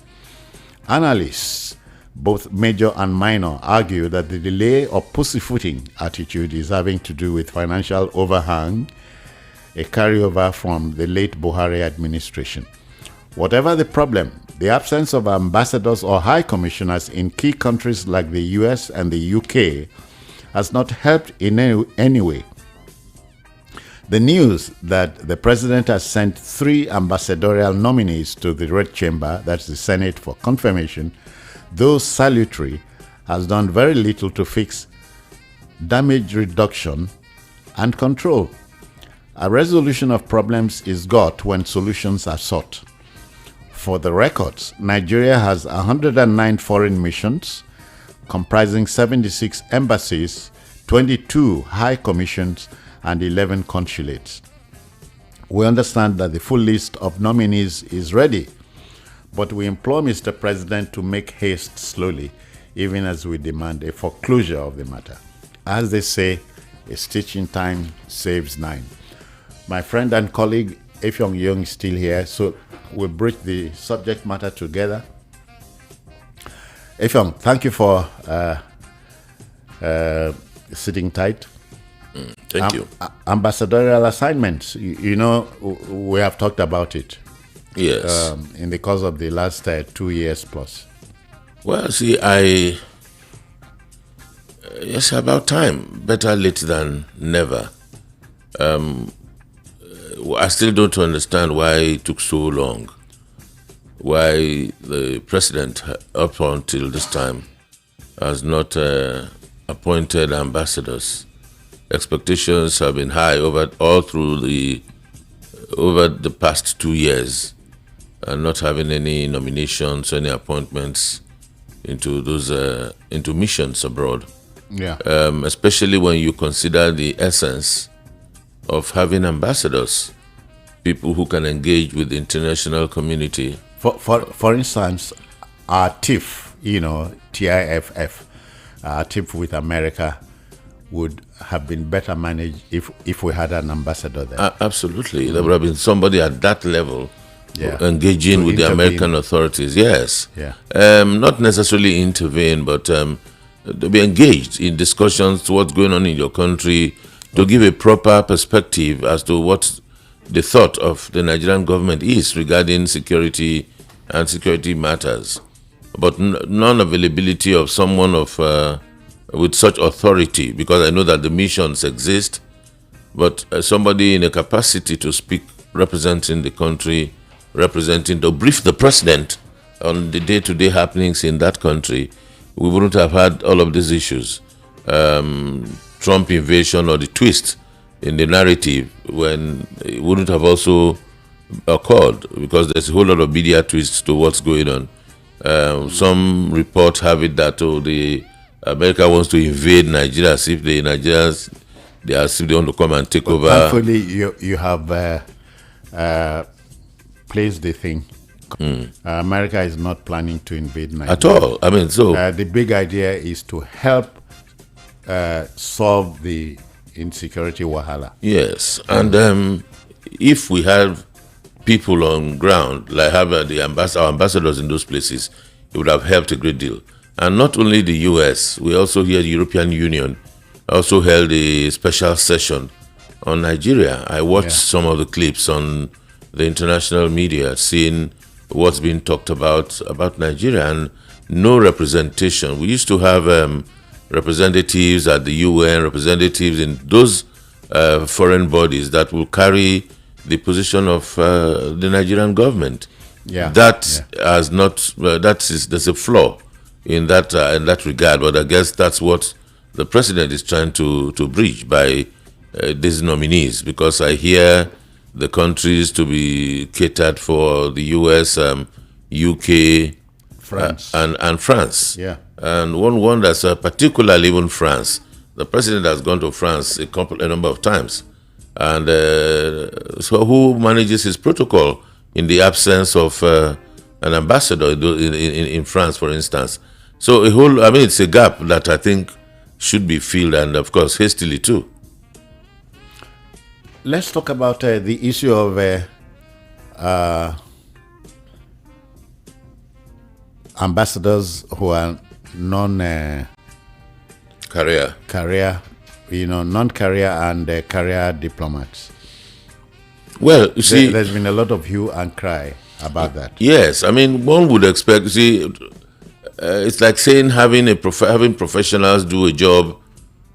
Analysts, both major and minor, argue that the delay or pussyfooting attitude is having to do with financial overhang, a carryover from the late Buhari administration. Whatever the problem, the absence of ambassadors or high commissioners in key countries like the US and the UK has not helped in any way. The news that the president has sent 3 ambassadorial nominees to the Red Chamber, that's the Senate, for confirmation, though salutary, has done very little to fix damage reduction and control. A resolution of problems is got when solutions are sought. For the records, Nigeria has 109 foreign missions, comprising 76 embassies, 22 high commissions, and 11 consulates. We understand that the full list of nominees is ready, but we implore Mr. President to make haste slowly, even as we demand a foreclosure of the matter. As they say, a stitch in time saves 9. My friend and colleague Effiong Young is still here, so we'll bridge the subject matter together. Effiong, thank you for sitting tight. Thank you. Ambassadorial assignments, you know, we have talked about it. Yes. In the course of the last 2 years plus. Well, see, it's about time. Better late than never. I still don't understand why it took so long. Why the president, up until this time, has not appointed ambassadors. Expectations have been high over the past 2 years, and not having any nominations, any appointments into those into missions abroad. Yeah. Especially when you consider the essence of having ambassadors, people who can engage with the international community. For instance, our TIFF, you know, TIFF, our TIFF with America would have been better managed if we had an ambassador there. Absolutely. There would have been somebody at that level engaging with the American authorities. Yes. Yeah. Not necessarily intervene, but to be engaged in discussions to what's going on in your country, to give a proper perspective as to what the thought of the Nigerian government is regarding security and security matters. But non-availability of someone with such authority, because I know that the missions exist, but somebody in a capacity to speak, representing the country, to brief the president on the day-to-day happenings in that country, we wouldn't have had all of these issues. Trump invasion or the twist in the narrative, when it wouldn't have also occurred, because there's a whole lot of media twists to what's going on. Some reports have it that America wants to invade Nigeria as if the Nigerians, as if they want to come and take over. Thankfully, you have placed the thing. America is not planning to invade Nigeria at all. I mean, so the big idea is to help solve the insecurity wahala. Yes, and if we have people on ground, like have our ambassadors in those places, it would have helped a great deal. And not only the US, we also hear the European Union also held a special session on Nigeria. I watched some of the clips on the international media, seeing what's being talked about Nigeria, and no representation. We used to have representatives at the UN, representatives in those foreign bodies that will carry the position of the Nigerian government. Has not. There's a flaw in that regard. But I guess that's what the president is trying to bridge by these nominees, because I hear the countries to be catered for the U.S., UK, France, and France. Yeah. And one wonders, particularly even France. The president has gone to France a number of times, and so who manages his protocol in the absence of an ambassador in France, for instance? So it's a gap that I think should be filled, and of course hastily too. Let's talk about the issue of ambassadors who are Career, non-career and career diplomats. Well, you see, there's been a lot of hue and cry about that. Yes, I mean, one would expect. See, it's like saying having professionals do a job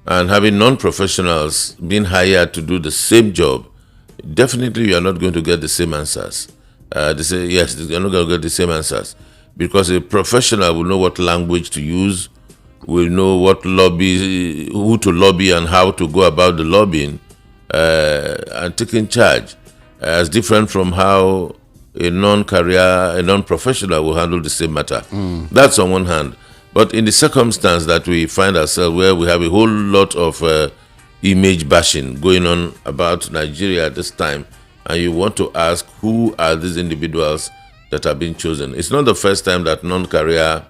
and having non-professionals being hired to do the same job. Definitely, you are not going to get the same answers. They say yes, you're not going to get the same answers, because a professional will know what language to use, will know who to lobby and how to go about the lobbying, and taking charge, as different from how a non-professional will handle the same matter. That's on one hand. But in the circumstance that we find ourselves, where we have a whole lot of image bashing going on about Nigeria at this time, and you want to ask, who are these individuals that have been chosen? It's not the first time that non-career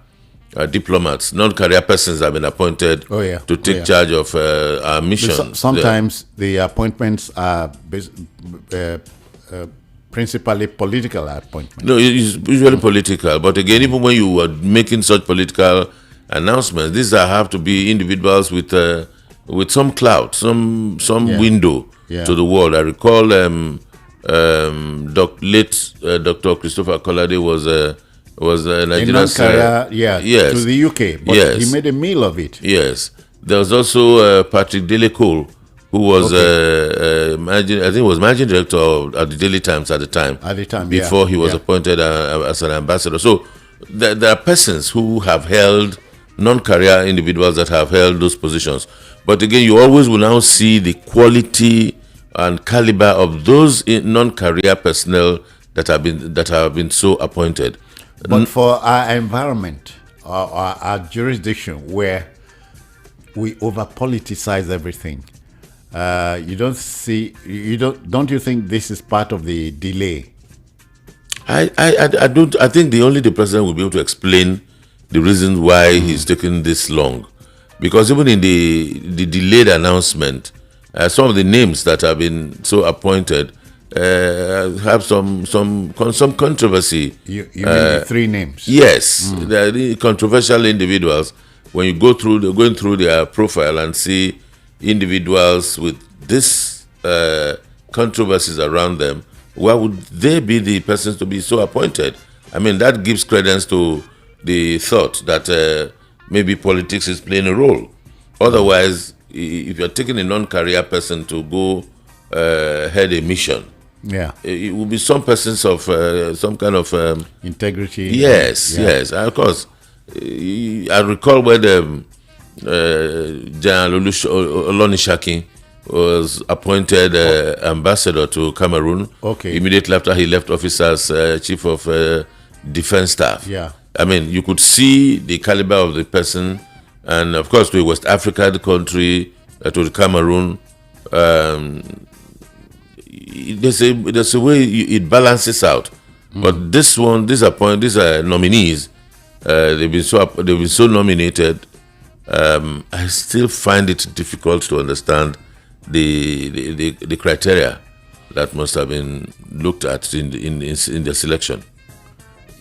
diplomats, non-career persons have been appointed to take charge of our mission. Sometimes the appointments are principally political appointments. No, it's usually political. But again, even when you are making such political announcements, these have to be individuals with some clout, some window to the world. I recall late Dr. Christopher Kolade was a Nigerian to the UK, but he made a meal of it. Yes. There was also Patrick Dele-Cole, who was managing director at the Daily Times at the time. Before he was appointed as an ambassador. So there are persons who have held, non-career individuals that have held those positions. But again, you always will now see the quality and caliber of those non-career personnel that have been so appointed. But for our environment, our jurisdiction, where we over-politicize everything, don't you think this is part of the delay? I don't. I think the president will be able to explain the reasons why he's taking this long, because even in the delayed announcement, some of the names that have been so appointed have some controversy. You mean the three names? Yes, they're the controversial individuals. When you going through their profile and see individuals with this controversies around them, why would they be the persons to be so appointed? I mean, that gives credence to the thought that maybe politics is playing a role. Otherwise, if you're taking a non-career person to go head a mission, it will be some persons of some kind of integrity. Yes. Of course. I recall when General Olonishakin was appointed ambassador to Cameroon. Immediately after he left office as chief of defense staff. I mean, you could see the caliber of the person, and of course to West Africa, the country, to the Cameroon. There's a way it balances out. But these nominees, they've been so nominated. I still find it difficult to understand the criteria that must have been looked at in the selection.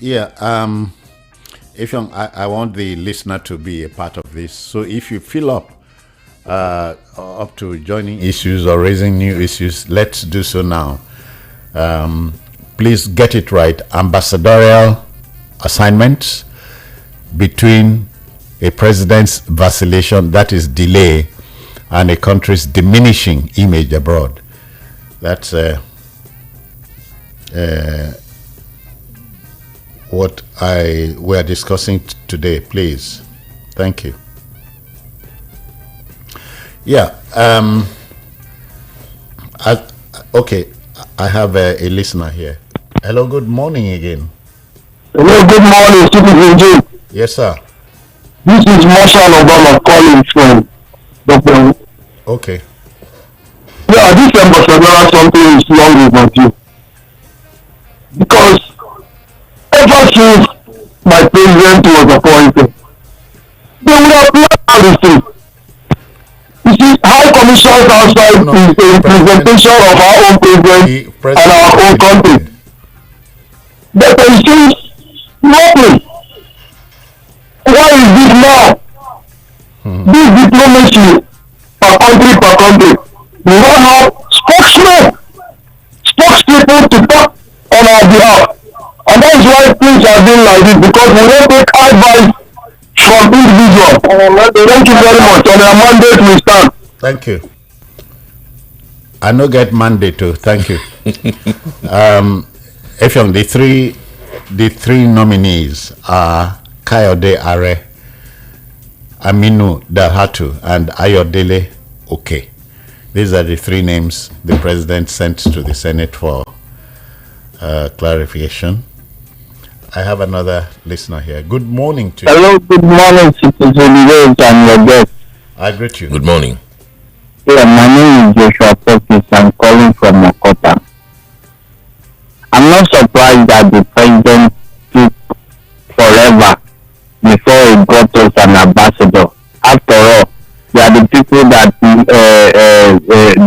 I want the listener to be a part of this. So if you feel up to joining issues or raising new issues, let's do so now. Please get it right. Ambassadorial assignments between a president's vacillation, that is delay, and a country's diminishing image abroad. That's what we are discussing today, please. Thank you. Yeah. Okay. I have a listener here. Hello. Good morning again. Hello. Good morning, Citizen Jim. Yes, sir. This is Marshall Obama calling from Dr. Okay. Yeah, this ambassador something is long overdue. Because ever since my president was appointed, they would have planned everything. You see, High Commissioners outside is a representation of our own president and our own country. But there seems nothing. Why is this now? This diplomacy per country. We don't have spokespeople to talk on our behalf. And that's why things are being like this, because we don't take advice from individuals. Thank you very much. On our mandate we stand. Thank you. I no get mandate too. Thank you. Effiong, the three nominees are Kayode Are, Aminu Dalhatu, and Ayodele Oke. These are the three names the president sent to the Senate for clarification. I have another listener here. Good morning to you. Hello, good morning, Citizen Rose and your guest. I greet you. Good morning. Yeah, my name is Joshua Perkins. I'm calling from Okota. I'm not surprised that the president took forever before he got us an ambassador. After all, they are the people that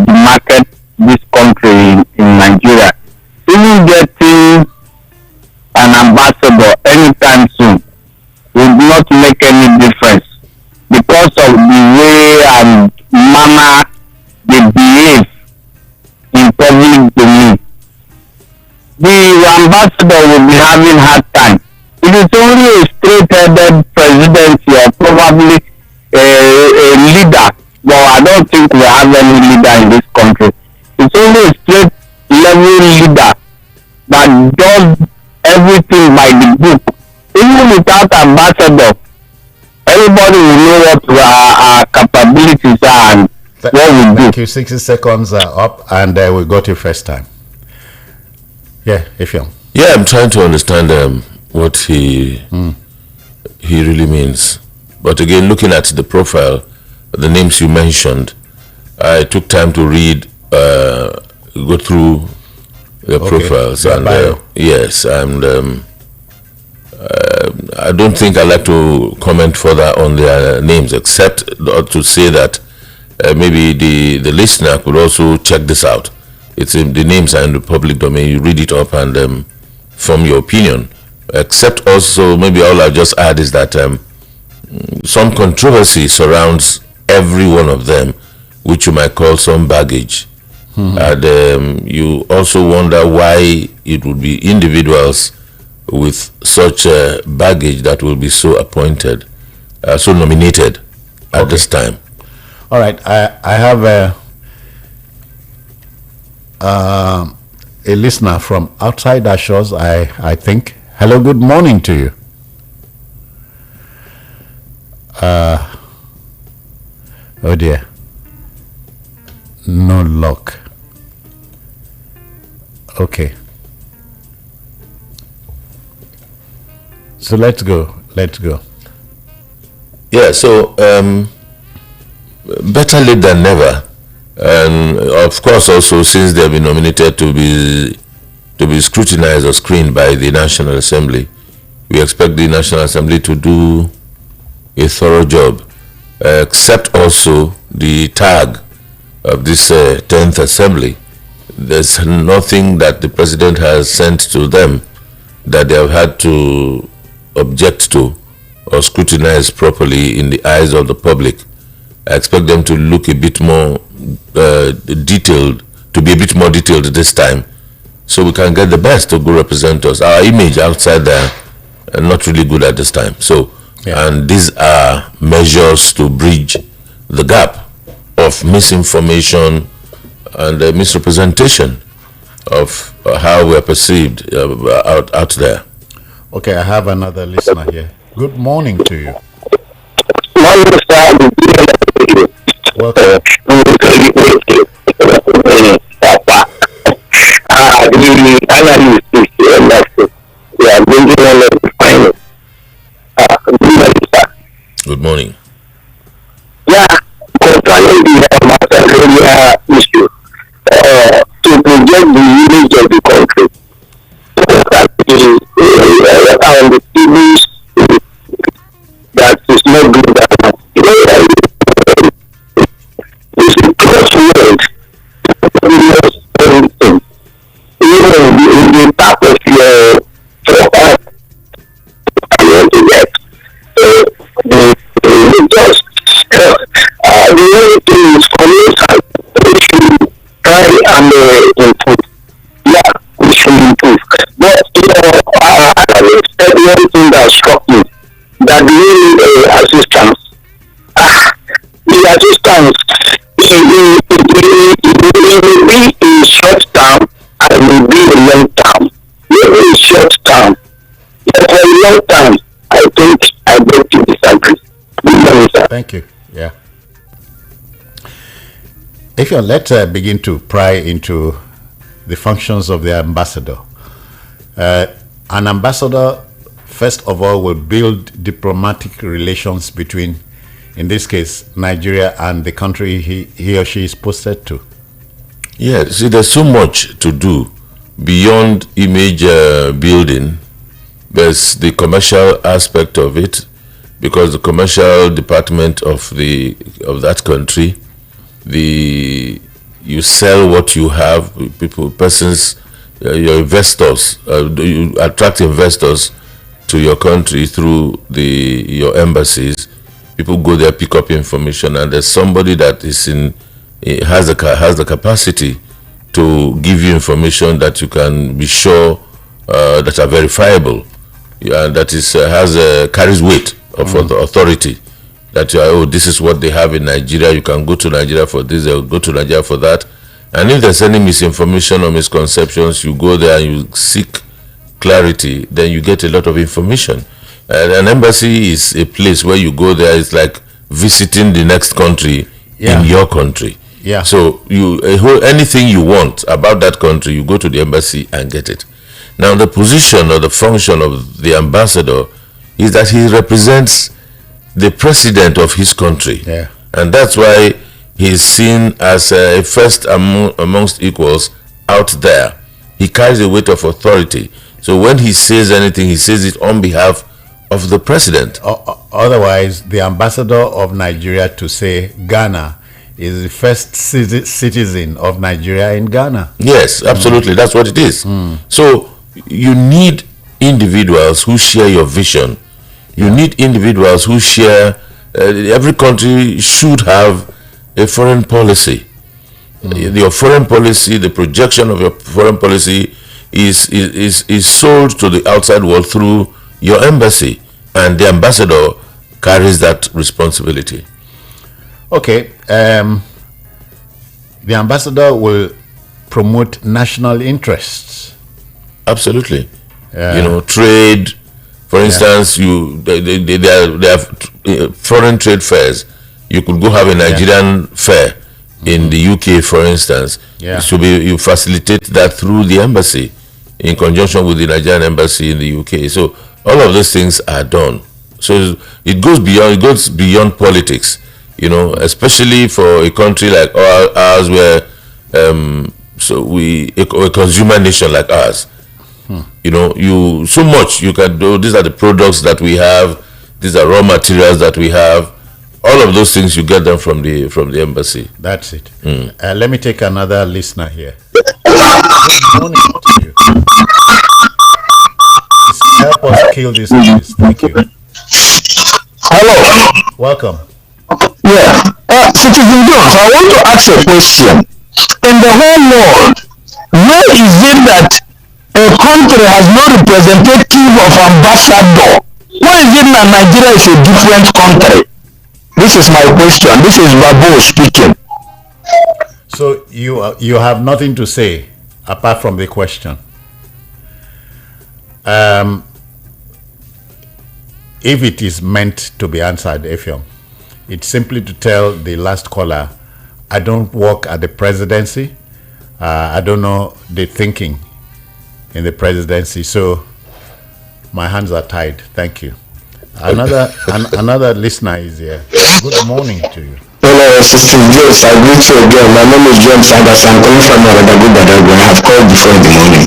market this country in Nigeria. Even getting an ambassador anytime soon will not make any difference because of the way and manner they behave in public domain. The ambassador will be having hard time. It is only a straight-headed presidency or probably a leader, but I don't think we have any leader in this country. It's only a straight-level leader that does everything by the book. Even without ambassador, everybody will know what our capabilities are and what we do. Thank you. 60 seconds are up, and we got you first time. Yeah, Effiong. Yeah, I'm trying to understand what he really means. But again, looking at the profile, the names you mentioned, I took time to read, go through the profiles, and yes, and I don't think I'd like to comment further on their names, except to say that maybe the listener could also check this out. It's in the names are in the public domain. You read it up and form your opinion. Except also, maybe all I'll just add is that some controversy surrounds every one of them, which you might call some baggage. And you also wonder why it would be individuals with such baggage that will be so appointed, so nominated at this time. All right, I have a listener from outside our shores, I think. Hello, good morning to you. Oh dear. No luck. Okay. So let's go. Yeah, so better late than never. And of course also, since they have been nominated to be scrutinized or screened by the National Assembly, we expect the National Assembly to do a thorough job, except also the tag of this 10th Assembly. There's nothing that the President has sent to them that they have had to object to or scrutinize properly in the eyes of the public. I expect them to look a bit more detailed, to be a bit more detailed this time, so we can get the best to go represent us. Our image outside there not really good at this time. So, and these are measures to bridge the gap of misinformation and misrepresentation of how we are perceived out there. Okay, I have another listener here. Good morning to you. Welcome. Good morning. Yeah, concerning the Macedonia issue, to project the image of the country, and the TVs that is not good at all. It's a crossroad. Even the part of your proper you want to get. Just the only thing is community we should try and improve. Yeah, we should improve. But one thing that struck me that the assistance, the assistance it will be in short term and will be in long term. Maybe in short term, but for a long time, I think I beg to disagree. Thank you. Yeah. If you let's begin to pry into the functions of the ambassador. An ambassador, first of all, will build diplomatic relations between, in this case, Nigeria and the country he or she is posted to. Yeah, see, there's so much to do beyond image building. There's the commercial aspect of it, because the commercial department of that country, you sell what you have. Persons, your investors, you attract investors to your country through your embassies. People go there, pick up information, and there's somebody that has the capacity to give you information that you can be sure that are verifiable, that carries weight of the authority. That this is what they have in Nigeria. You can go to Nigeria for this, or go to Nigeria for that. And if there's any misinformation or misconceptions, you go there and you seek clarity. Then you get a lot of information. An embassy is a place where you go there. It's like visiting the next country in your country. Yeah. So anything you want about that country, you go to the embassy and get it. Now, the position or the function of the ambassador is that he represents the president of his country. Yeah. And that's why he's seen as a first amongst equals out there. He carries the weight of authority. So when he says anything, he says it on behalf of the president. Otherwise, the ambassador of Nigeria to say Ghana is the first citizen of Nigeria in Ghana. Yes, absolutely. That's what it is. So you need individuals who share your vision. You need individuals who share. Every country should have a foreign policy. Your foreign policy, the projection of your foreign policy is sold to the outside world through your embassy, and the ambassador carries that responsibility. Okay, the ambassador will promote national interests. Absolutely. Trade. For instance, they have foreign trade fairs. You could go have a Nigerian fair in the UK, for instance. Yeah. So you facilitate that through the embassy in conjunction with the Nigerian embassy in the UK. So all of those things are done. So it goes beyond politics, especially for a country like ours, where a consumer nation like ours. You so much you can do. These are the products that we have. These are raw materials that we have. All of those things you get them from the embassy. That's it. Let me take another listener here. Good morning to you. Please help us kill this noise. Thank you. Hello. Welcome. Yeah. Citizen Jones, I want to ask a question. In the whole world, where is it that a country has no representative of ambassador? Why is it that Nigeria is a different country? This is my question. This is Babu speaking. So you have nothing to say apart from the question. if it is meant to be answered, Effiong, it's simply to tell the last caller, I don't work at the presidency. I don't know the thinking in the presidency, so my hands are tied. Thank you. Another listener is here. Good morning to you. Hello, Sister James. I greet you again. My name is James Sanders. I'm calling from Oradago Badagry. I have called before in the morning.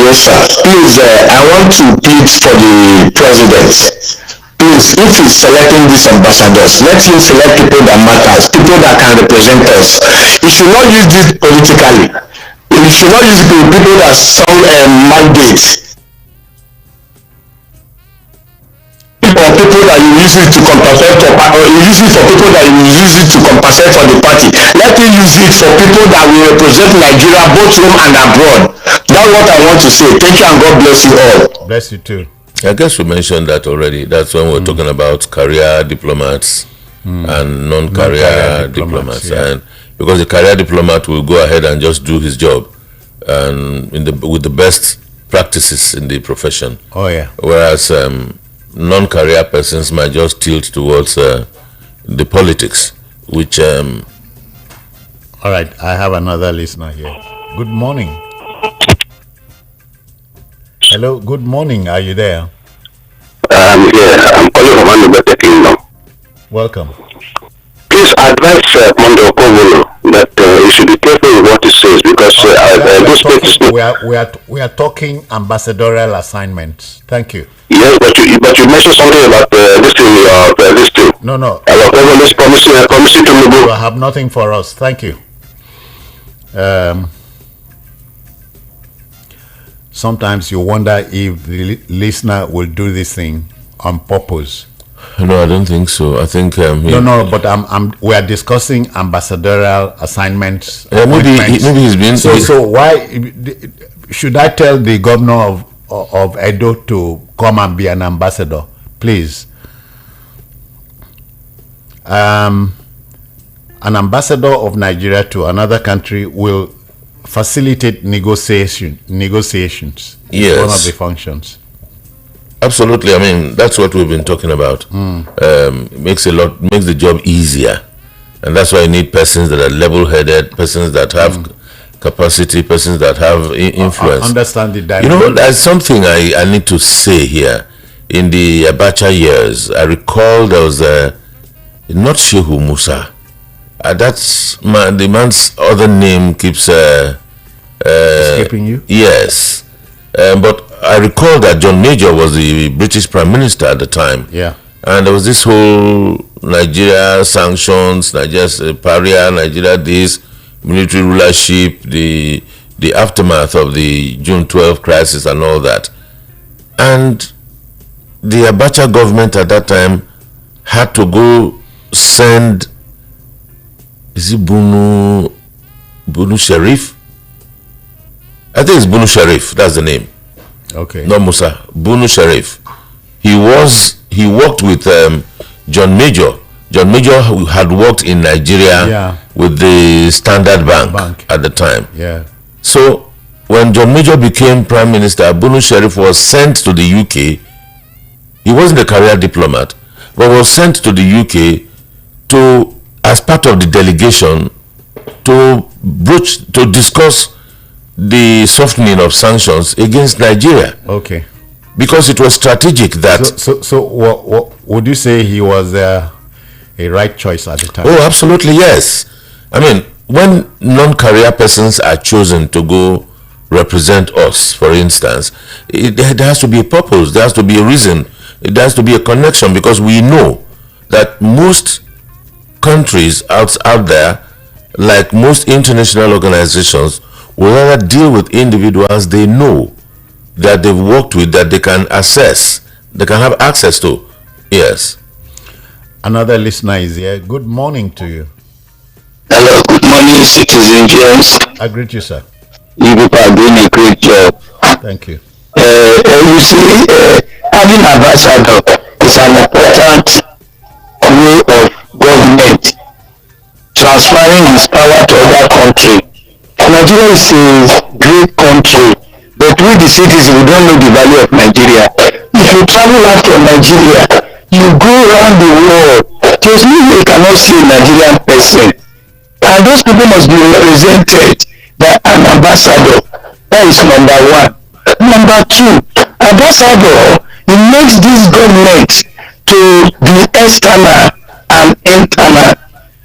Yes, sir. Please, I want to plead for the president. Please, if he's selecting these ambassadors, let him select people that matters, people that can represent us. He should not use this politically. He should not use it to people that some mandates. For people that you use it to compensate for, or you use it for people that you use it to compensate for the party. Let me use it for people that will represent Nigeria both home and abroad. That's what I want to say. Thank you and God bless you all. Bless you too. I guess we mentioned that already. That's when we're talking about career diplomats and non-career diplomats. Yeah. And because the career diplomat will go ahead and just do his job and with the best practices in the profession. Oh yeah. Whereas non-career persons might just tilt towards the politics, which... All right, I have another listener here. Good morning. Hello, good morning. Are you there? Yeah, I'm calling from Anubete Kingdom. Welcome. Please advise Monday Okobolo that he should be careful with what he says because we are talking ambassadorial assignments. Thank you. Yes, but you mentioned something about this thing. No. Okobolo is promising to me. You have nothing for us. Thank you. Sometimes you wonder if the listener will do this thing on purpose. No, I don't think so. I think no. But we are discussing ambassadorial assignments. Maybe he's been. So why should I tell the governor of Edo to come and be an ambassador, please? An ambassador of Nigeria to another country will facilitate negotiations. Yes. One of the functions. Absolutely. I mean, that's what we've been talking about. Makes the job easier, and that's why you need persons that are level-headed, persons that have capacity, persons that have influence. Understand the dynamic. You know, there's something I need to say here. In the Abacha years, I recall there was not Shehu Musa. The man's other name keeps escaping you. Yes, but I recall that John Major was the British Prime Minister at the time. Yeah. And there was this whole Nigeria sanctions, Nigeria Paria, Nigeria this, military rulership, the aftermath of the June 12 crisis and all that. And the Abacha government at that time had to go send, is it Bunu Sharif? I think it's Bunu Sharif, that's the name. Okay. No, Musa. Bunu Sharif. He worked with John Major. John Major had worked in Nigeria with the Standard Bank at the time. Yeah. So when John Major became Prime Minister, Bunu Sharif was sent to the UK. He wasn't a career diplomat, but was sent to the UK as part of the delegation to discuss the softening of sanctions against Nigeria. Okay. Because it was strategic that... So what would you say he was a right choice at the time? Oh, absolutely, yes. I mean, when non-career persons are chosen to go represent us, for instance, there has to be a purpose, there has to be a reason, there has to be a connection, because we know that most countries out there, like most international organizations, will rather deal with individuals they know, that they've worked with, that they can assess, they can have access to. Yes. Another listener is here. Good morning to you. Hello, good morning, Citizen James. I greet you, sir. You people are doing a great job. Thank you. You see, having an ambassador is an important way of government transferring his power to other country. Nigeria is a great country, but we the citizens, we don't know the value of Nigeria. if you travel out from Nigeria, you go around the world, there's no way you cannot see a Nigerian person. And those people must be represented by an ambassador. That is number one. Number two, ambassador, it makes this government to be external and internal.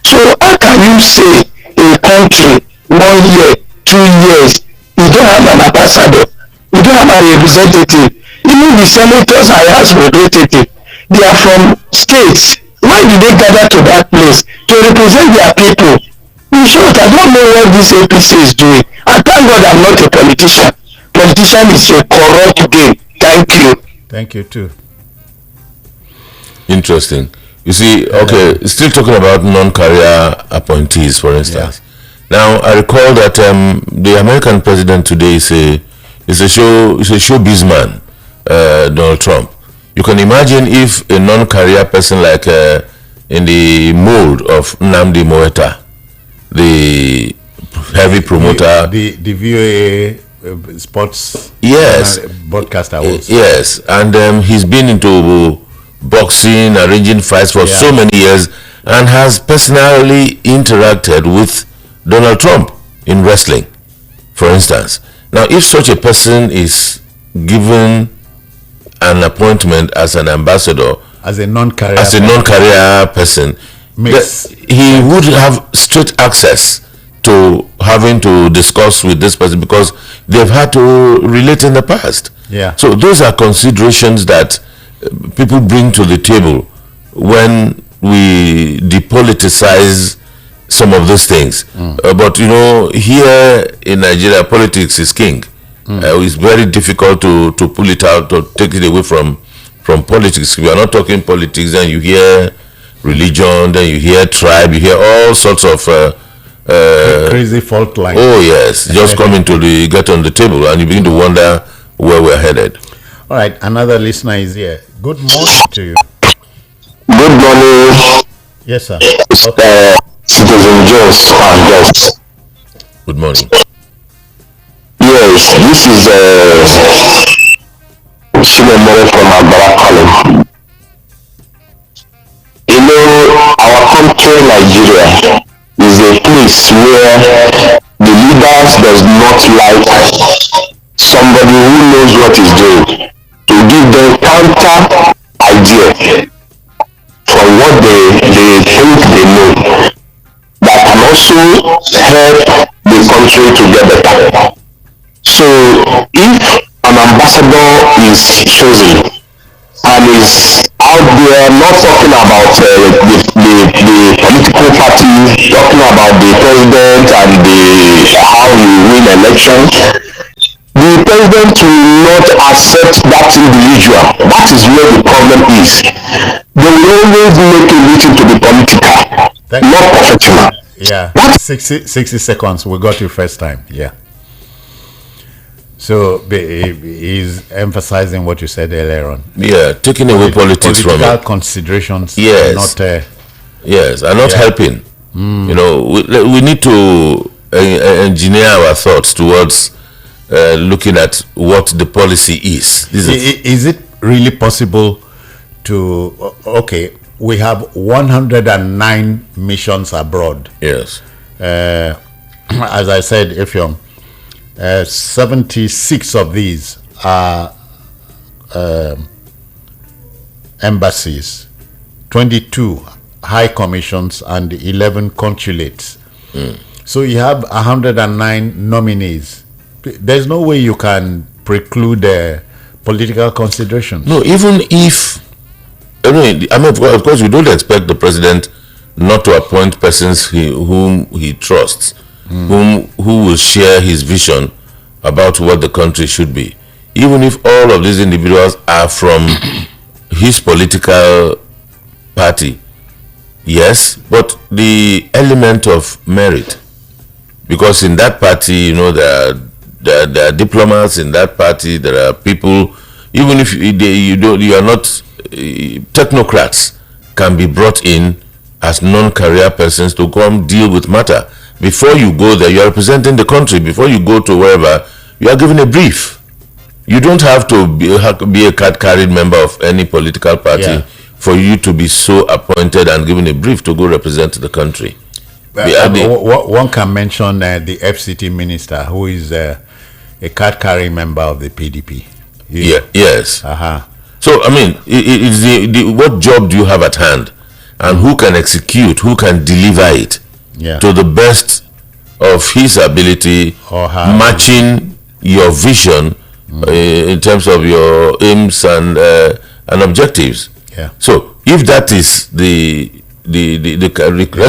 So how can you say a country 1 year, 2 years, you don't have an ambassador, you don't have a representative? Even the senators and house representatives, they are from states. Why do they gather to that place to represent their people? In short, I don't know what this APC is doing. I thank God I'm not a politician. Politician is a corrupt game. Thank you. Thank you too. Interesting. You see, okay, still talking about non-career appointees, for instance. Yeah. Now, I recall that the American president today is a showbiz man, Donald Trump. You can imagine if a non-career person like in the mold of Nnamdi Moeta, the heavy promoter, the VOA sports, broadcast awards. Yes, and he's been into boxing, arranging fights for so many years, and has personally interacted with Donald Trump in wrestling, for instance. Now, if such a person is given an appointment as an ambassador, as a non-career person, he would have straight access to having to discuss with this person because they've had to relate in the past. Yeah. So those are considerations that people bring to the table when we depoliticize some of those things. But you know, here in Nigeria, politics is king. It's very difficult to pull it out, to take it away from politics. We are not talking politics, then you hear religion, then you hear tribe, you hear all sorts of crazy fault line. Oh yes, just get on the table, and you begin to wonder where we're headed. All right, another listener is here. Good morning to you. Good morning. Yes, sir. Citizen Jones and guests. Good morning. Yes, this is Shimemere from Agbara calling. You know, our country, Nigeria, is a place where the leaders does not like somebody who knows what he's doing to give them counter idea from what they think they know that can also help the country to get better. So if an ambassador is chosen and is out there not talking about the political party, talking about the president and how you win elections, the president will not accept that individual. That is where the problem is. They will always make a meeting to be political, not professional. Yeah, 60 seconds. We got you first time. Yeah. So he's emphasizing what you said earlier on. Yeah, taking away politics from political considerations. Yes, are not helping. You know, we need to engineer our thoughts towards looking at what the policy is. Is it really possible to? Okay, we have 109 missions abroad. Yes. As I said, Effiong, 76 of these are embassies, 22 high commissions, and 11 consulates. So you have 109 nominees. There's no way you can preclude political considerations. No, even if I mean, of course, we don't expect the president not to appoint persons whom he trusts, who will share his vision about what the country should be. Even if all of these individuals are from his political party, yes, but the element of merit, because in that party, you know, there are diplomats in that party. There are people, even if you are not technocrats, can be brought in as non-career persons to come deal with matter. Before you go there, you are representing the country. Before you go to wherever, you are given a brief. You don't have to be a card-carried member of any political party for you to be so appointed and given a brief to go represent the country. One can mention the FCT minister, who is a card-carrying member of the PDP. Yes. Uh-huh. So, I mean, it's what job do you have at hand? And who can execute, who can deliver it to the best of his ability, matching your vision in terms of your aims and objectives. Yeah. So, if that is that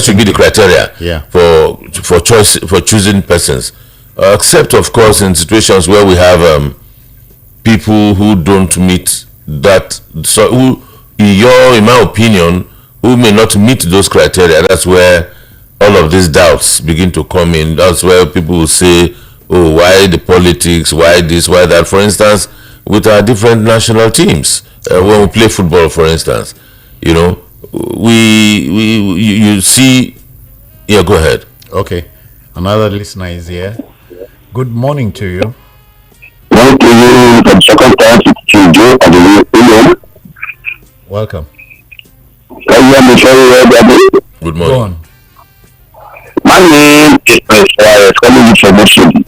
should be the criteria for choice, for choosing persons, except of course in situations where we have people who don't meet that, so who, in my opinion, who may not meet those criteria. That's where all of these doubts begin to come in. That's where people will say, oh, why the politics, why this, why that. For instance, with our different national teams, when we play football, for instance, you know, you see, go ahead. Okay, another listener is here. Good morning to you. Morning to you from second time to Joe at the Welcome. Can you hear me very well, Daddy? Good Go morning. on. My name is calling information.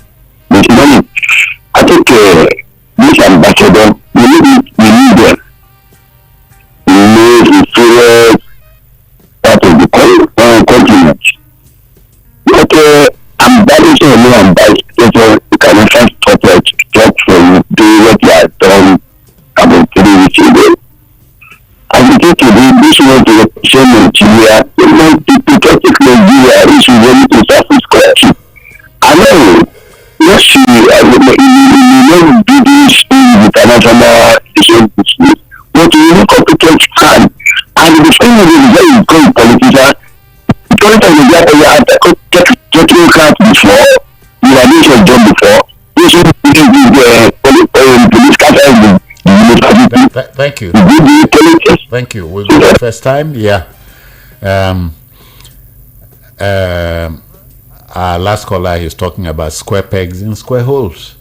This morning, I think this ambassador, we need them. We need the serious part of the continent. But ambassador no ambassador, you can even talk for you, do what you have done about 3 weeks ago. As we get to this one to represent Nigeria, patriotic Nigeria is ready to surface corruption. I know, yes, you know, do this international issues, but you need competent hand. And the thing is very good politician. The politician is that you have taken cards before, you have done your job before, you should be police captain. Thank you. Thank you. We'll go the first time. Yeah. Our last caller is talking about square pegs in square holes.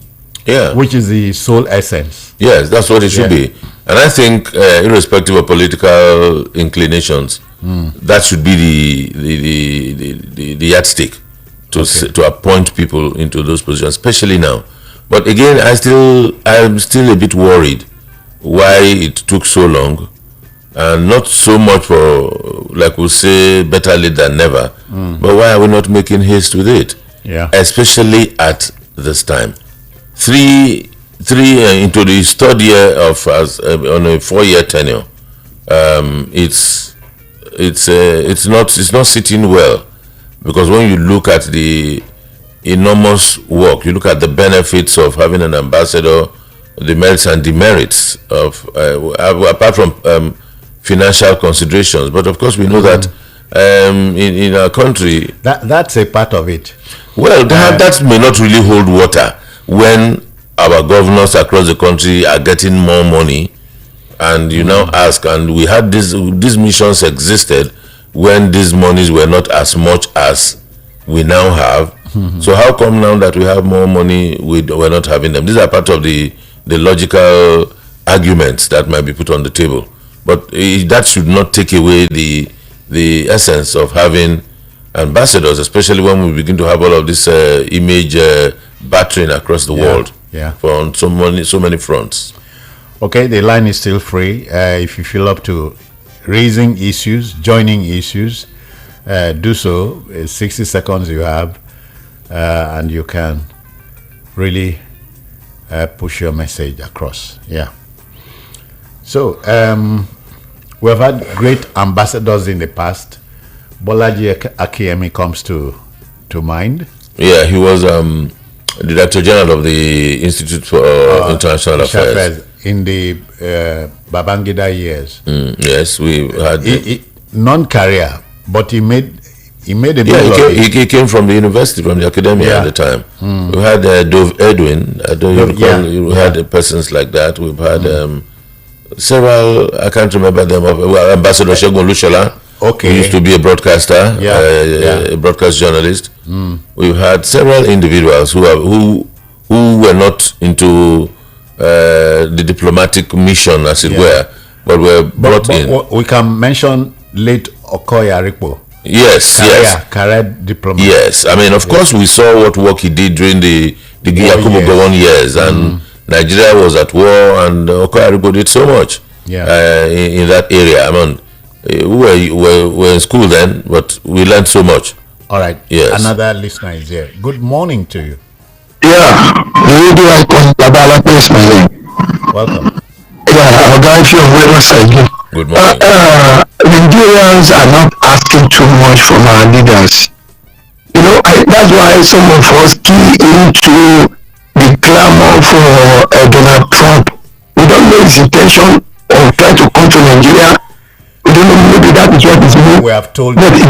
Yeah. Which is the sole essence. Yes, that's what it should be. And I think, irrespective of political inclinations, that should be the yardstick to appoint people into those positions, especially now. But again, I'm still a bit worried why it took so long, and not so much for, like we say, better late than never, but why are we not making haste with it? Yeah. Especially at this time. Three into the third year of on a 4-year tenure, it's not sitting well, because when you look at the enormous work, you look at the benefits of having an ambassador, the merits and demerits of apart from financial considerations, but of course we know that in our country that's a part of it. Well, that may not really hold water when our governors across the country are getting more money, and you now ask, and we had these missions existed when these monies were not as much as we now have. So how come now that we have more money we're not having them? These are part of the logical arguments that might be put on the table, but that should not take away the essence of having ambassadors, especially when we begin to have all of this image battering across the world on so many fronts. Okay, the line is still free. If you feel up to raising issues, joining issues, do so. 60 seconds you have, and you can really push your message across. Yeah. So we've had great ambassadors in the past. Bolaji Akinyemi comes to mind. Yeah, he was Director General of the Institute for International Affairs in the Babangida years. Yes, we had non-career, but he made a bit of it. He came from the university, from the academia at the time. We had Dove Edwin. I don't recall. We had persons like that. We've had several. I can't remember them. Ambassador Segun Lushola. Okay. He used to be a broadcaster, a broadcast journalist. We've had several individuals who were not into the diplomatic mission, as it were, but were brought in. We can mention late Okoye Aripo. Yes, career diplomat. Yes, I mean, of course, we saw what work he did during the Yakubu Gowon years, and Nigeria was at war, and Okoye Aripo did so much in that area. I mean, we were in school then, but we learned so much. All right. Yes. Another listener is here. Good morning to you. Yeah, radio icon Babala place my name. Welcome. Yeah, I'll guide you where again. Good morning. Nigerians are not asking too much from our leaders. You know, that's why some of us key into the clamor for Donald Trump. We don't know his intention of trying to come to Nigeria. We don't know, maybe that is what is meant. We have told but you.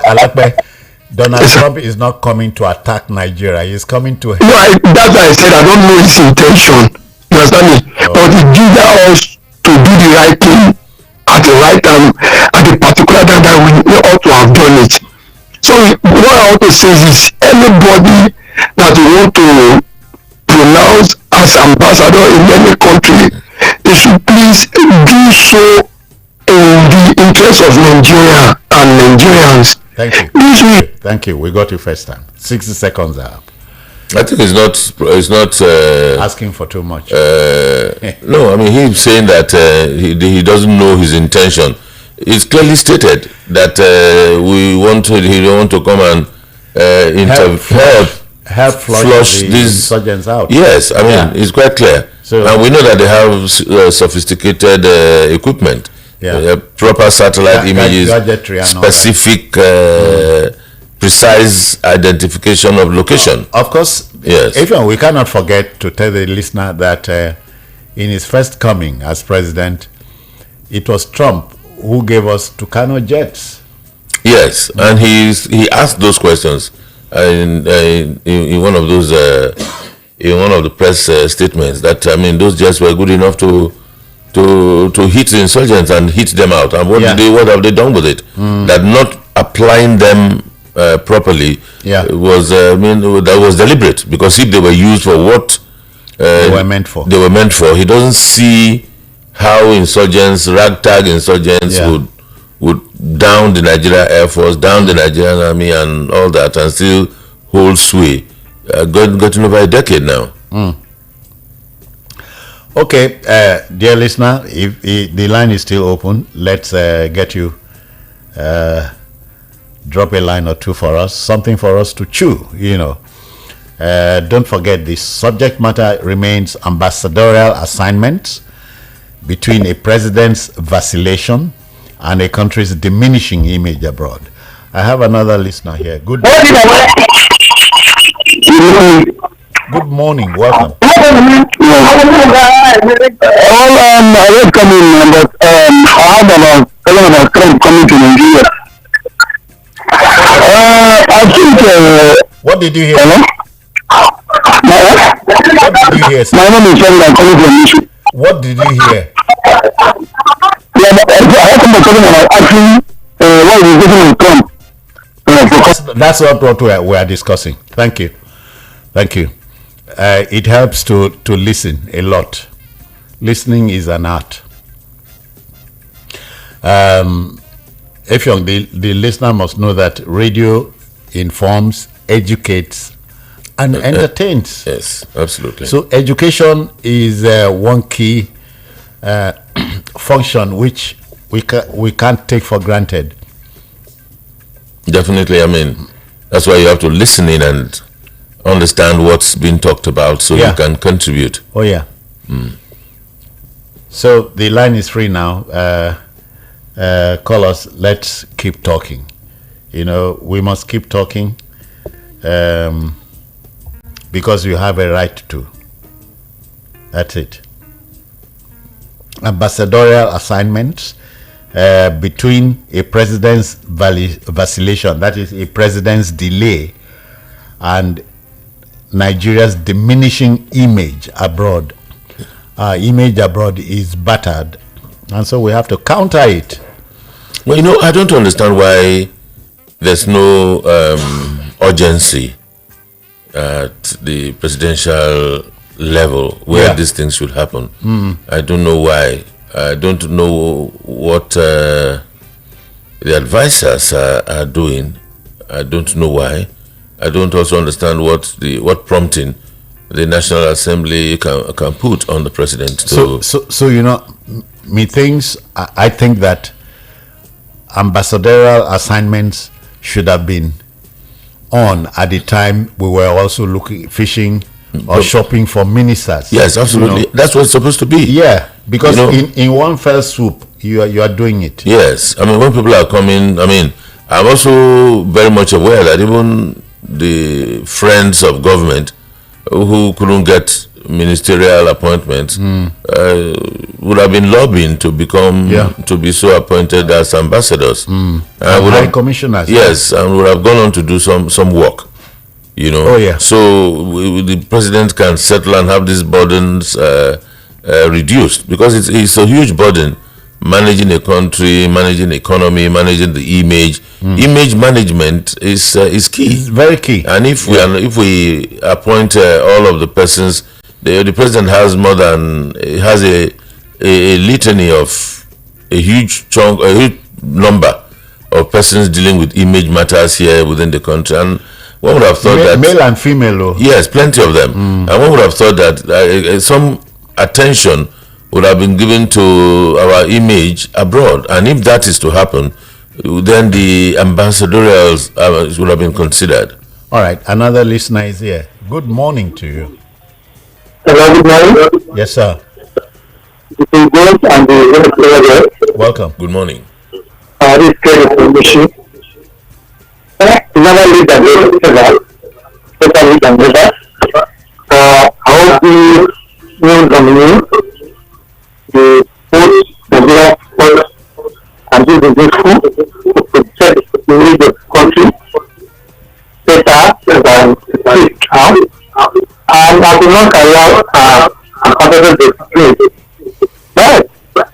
Alakbe, Donald Trump is not coming to attack Nigeria. He's coming to. No, that's why I said I don't know his intention. You understand me? Oh. But it gives us to do the right thing at the right time, at a particular time that we ought to have done it. So what I want to say is, anybody that you want to pronounce as ambassador in any country, they should please do so in the interest of Nigeria and Nigerians. Thank you. Thank you. We got you first time. 60 seconds are up. I think it's not asking for too much. No, I mean, he's saying that he doesn't know his intention. It's clearly stated that he want to come and help flush these insurgents out. Yes, I mean, it's quite clear. So, and we know that they have sophisticated equipment, proper satellite images, specific precise identification of location. Of course, yes. Even we cannot forget to tell the listener that in his first coming as president, it was Trump who gave us Tucano jets. Yes, and he asked those questions in one of those in one of the press statements that, I mean, those jets were good enough to hit the insurgents and hit them out. And what have they done with it? That not applying them properly was that was deliberate, because if they were used for what they were meant for, he doesn't see how ragtag insurgents would down the Nigerian Air Force, down the Nigerian Army and all that, and still hold sway. Gotten over a decade now. Okay, dear listener, if the line is still open, let's get you drop a line or two for us, something for us to chew, you know. Don't forget, the subject matter remains ambassadorial assignments between a president's vacillation and a country's diminishing image abroad. I have another listener here. Good morning. Welcome. I coming to Nigeria. I think. What did you hear? Hello? What did you hear, sir? My name is Charlie. I'm coming from Nigeria. What did you hear? Yeah, but I have somebody talking about asking what is getting on Trump. That's what we are discussing. Thank you. It helps to listen a lot. Listening is an art. If the listener must know that radio informs, educates, and entertains. Yes, absolutely. So education is one key function which we can't take for granted. Definitely, I mean, that's why you have to listen in and understand what's being talked about so you can contribute. Oh yeah. So the line is free now. Call us. Let's keep talking. You know, we must keep talking because you have a right to. That's it. Ambassadorial assignments between a president's vacillation, that is a president's delay, and Nigeria's diminishing image abroad. Our image abroad is battered, and so we have to counter it. Well, you know, I don't understand why there's no urgency at the presidential level where Yeah. these things should happen. I don't know why. I don't know what the advisors are doing. I don't know why. I don't also understand what prompting the National Assembly can put on the president. So you know, I think that ambassadorial assignments should have been on at the time we were also fishing or shopping for ministers. Yes, absolutely. You know? That's what it's supposed to be. Yeah, because You know, in one fell swoop you are doing it. Yes, I mean, when people are coming, I mean, I'm also very much aware that even the friends of government who couldn't get ministerial appointments would have been lobbying to to be so appointed as ambassadors And high commissioners. Yes, and would have gone on to do some work, you know. Oh, yeah. So the president can settle and have these burdens reduced, because it's a huge burden managing a country, managing economy, managing the image. Image management is key. It's very key. And if we appoint all of the persons, the president has a litany of a huge number of persons dealing with image matters here within the country, and one would have thought that male and female. Oh. yes, plenty of them, and one would have thought that some attention would have been given to our image abroad, and if that is to happen, then the ambassadorials would have been considered. All right, another listener is here. Good morning to you. Hello, good morning. Yes, sir. This is James and the Welcome. Good morning. this trade information. Never leave the river, totally the river. How the new domain, the post and this is useful to protect the need of country better than it out. And I will not carry out a competitive display. But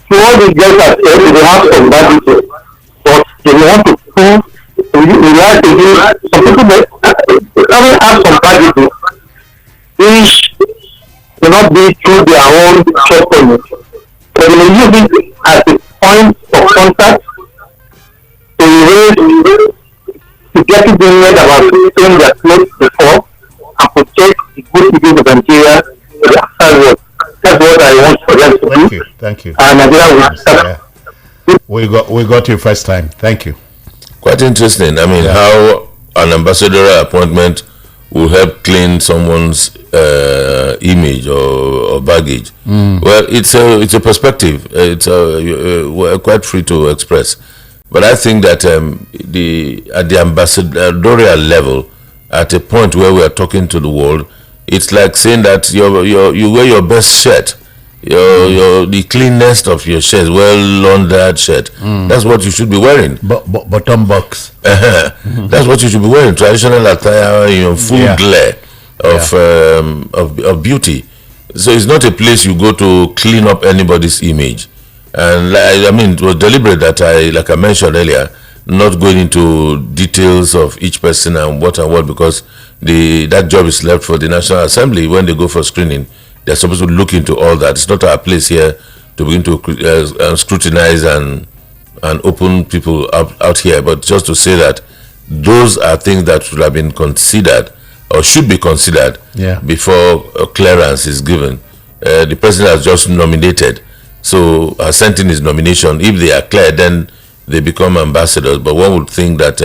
so all the girls are saying they have some bad details, but they want to prove, we like to do, some people may have some bad details, which will not be through their own shortcomings. So they may use it as a point of contact to erase, to get it in about saying their clothes before and protect the good people of Nigeria to the afterwards. That's what I want for them to do. Thank you. And Nigeria will start. We got you first time. Thank you. Quite interesting. I mean, how an ambassadorial appointment will help clean someone's image or baggage. Well, it's a perspective. We're quite free to express, but I think that at the ambassadorial level, at a point where we are talking to the world, it's like saying that you wear your best shirt, the cleanest of your shirts, well laundered shirt. That's what you should be wearing. Bottom box. That's what you should be wearing. Traditional attire, full glare of beauty. So it's not a place you go to clean up anybody's image. And I mean, it was deliberate that like I mentioned earlier, not going into details of each person and what, because that job is left for the National Assembly. When they go for screening, they're supposed to look into all that. It's not our place here to begin to scrutinize and open people out here, but just to say that those are things that should have been considered or should be considered before clearance is given. The president has just nominated, so sent in his nomination. If they are cleared, then they become ambassadors, but one would think that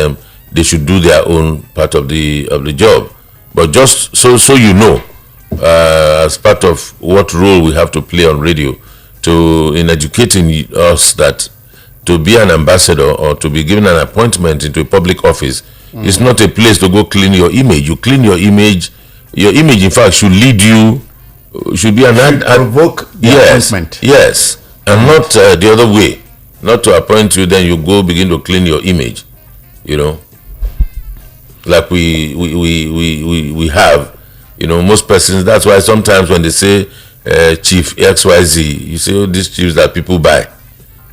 they should do their own part of the job. But just so you know, as part of what role we have to play on radio in educating us that to be an ambassador or to be given an appointment into a public office is not a place to go clean your image. You clean your image. Your image, in fact, should lead you, should be provoke the appointment. Yes, and not the other way. Not to appoint you, then you go begin to clean your image, like we have, most persons. That's why sometimes when they say Chief XYZ, you say, oh, these chiefs that people buy,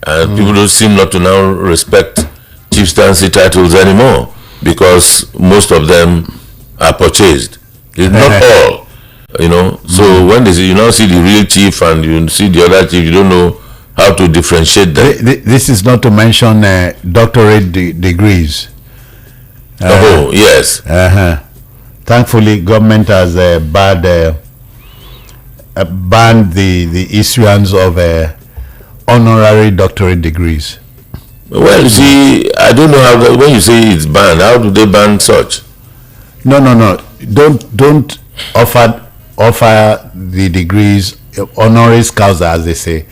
and people don't seem not to now respect chieftaincy titles anymore because most of them are purchased. It's not all. You know, so when they say, you now see the real chief and you see the other chief, you don't know how to differentiate them. This is not to mention doctorate degrees. Oh yes. Thankfully, government has banned the issuance of honorary doctorate degrees. Well, you see, I don't know how. When you say it's banned, how do they ban such? No. Don't offer the degrees, honoris causa, as they say,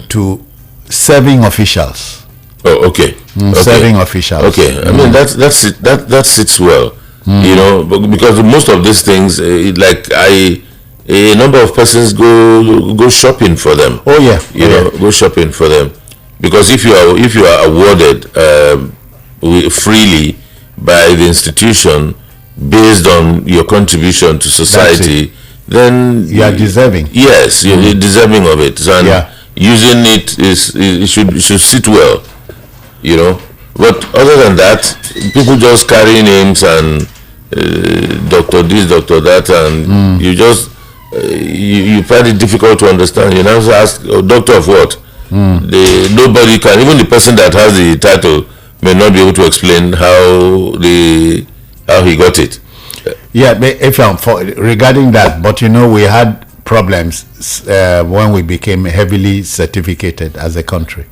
to serving officials. Oh, okay. Serving officials. Okay, I mean that sits well, you know, because most of these things, a number of persons go shopping for them. Oh yeah, you know, go shopping for them, because if you are awarded freely by the institution based on your contribution to society, then you are deserving. Yes, you're deserving of it, and using it should sit well, you know. But other than that, people just carry names and doctor this, doctor that, and you just you find it difficult to understand. You now ask, doctor of what? Nobody can, even the person that has the title may not be able to explain how he got it. Yeah, if regarding that, but you know, we had problems when we became heavily certificated as a country.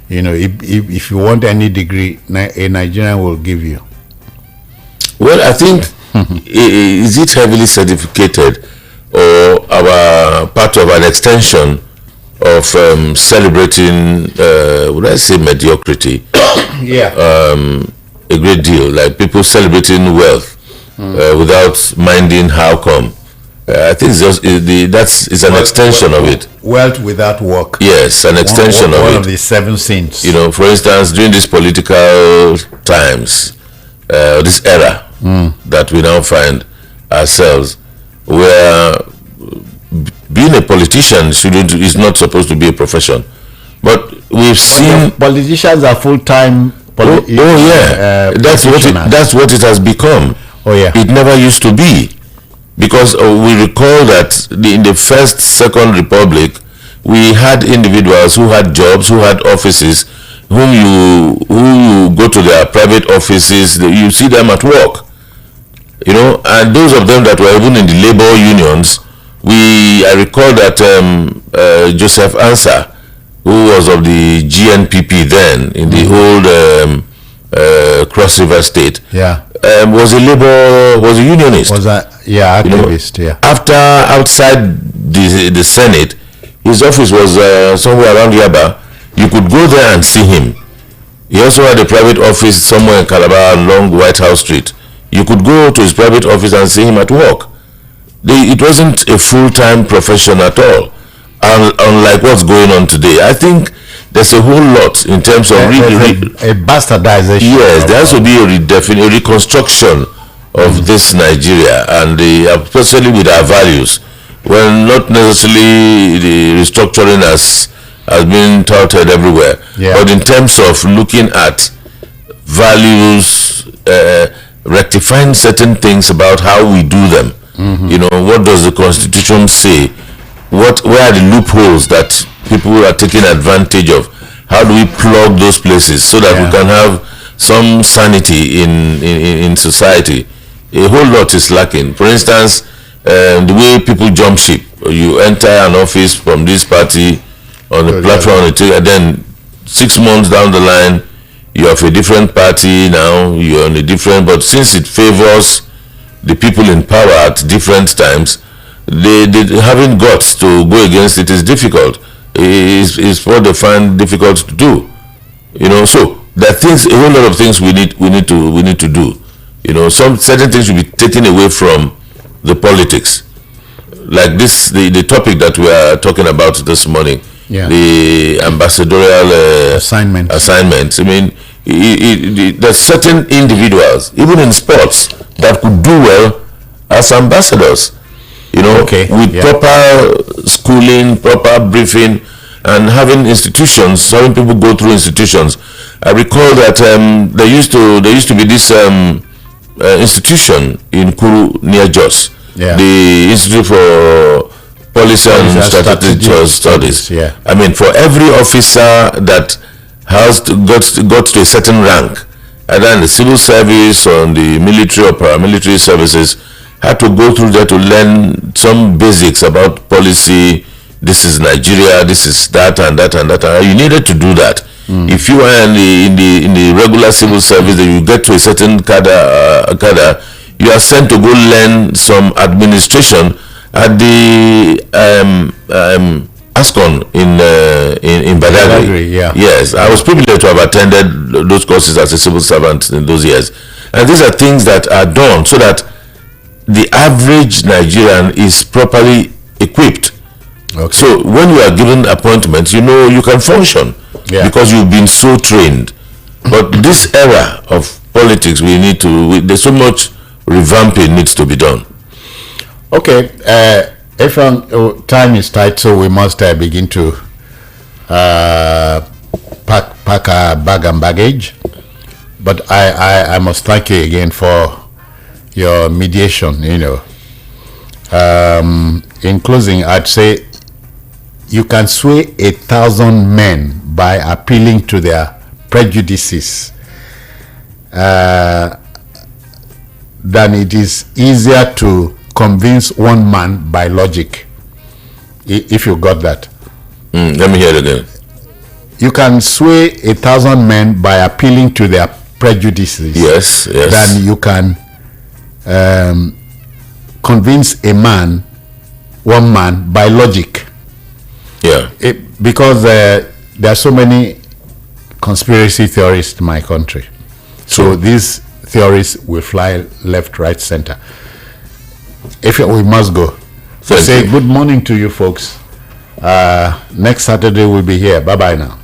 You know, if you want any degree, a Nigerian will give you. Well, I think is it heavily certificated or our part of an extension of celebrating, would I say, mediocrity? A great deal, like people celebrating wealth without minding how come. I think it's just it's an extension of it. Wealth without work. Yes, an extension of it. One of the 7 sins. You know, for instance, during these political times, this era that we now find ourselves, where being a politician is not supposed to be a profession, but we've seen politicians are full-time. That's what it has become. Oh yeah, it never used to be. Because we recall that in the first, second republic, we had individuals who had jobs, who had offices, who you go to their private offices, you see them at work. You know, and those of them that were even in the labor unions, I recall that Joseph Ansah, who was of the GNPP then, in the old Cross River State, was a unionist. Activist. After outside the Senate, his office was somewhere around Yaba. You could go there and see him. He also had a private office somewhere in Calabar along White House Street. You could go to his private office and see him at work. It wasn't a full-time profession at all, unlike what's going on today. I think there's a whole lot in terms of a bastardization. Yes, there has to be a reconstruction of this Nigeria, and especially with our values, well, not necessarily the restructuring has been touted everywhere, but in terms of looking at values, rectifying certain things about how we do them. You know, what does the Constitution say? Where are the loopholes that people are taking advantage of? How do we plug those places so that we can have some sanity in society? A whole lot is lacking. For instance, the way people jump ship. You enter an office from this party on the platform, and then 6 months down the line, you have a different party now, you're on a different, but since it favors the people in power at different times, they having guts to go against it is difficult. It's what they find difficult to do. You know, so there are things, a whole lot of things we need to do. You know, some certain things should be taken away from the politics, like this, the topic that we are talking about this morning, the ambassadorial assignments. I mean, there's certain individuals, even in sports, that could do well as ambassadors. You know, with proper schooling, proper briefing, and having institutions, having people go through institutions. I recall that there used to be this institution in Kuru near Jos. the Institute for Policy and Strategic Studies. Yeah. I mean, for every officer that has got to a certain rank, either in the civil service or in the military or paramilitary services, had to go through there to learn some basics about policy. This is Nigeria, this is that and that and that. You needed to do that. If you are in the regular civil service, then you get to a certain cadre, you are sent to go learn some administration at the ASCON in Badagry. Yeah. Yes, I was privileged to have attended those courses as a civil servant in those years. And these are things that are done so that the average Nigerian is properly equipped. Okay. So when you are given appointments, you know you can function because you've been so trained. But this era of politics, there's so much revamping needs to be done. Okay, time is tight, so we must begin to pack our bag and baggage. But I must thank you again for your mediation. In closing, I'd say you can sway 1,000 men by appealing to their prejudices than it is easier to convince one man by logic. If you got that. Let me hear it again. You can sway 1,000 men by appealing to their prejudices. Yes. Than you can convince one man by logic. Yeah. Because there are so many conspiracy theorists in my country. So these theories will fly left, right, center. We must go. Say good morning to you folks. Next Saturday we'll be here. Bye-bye now.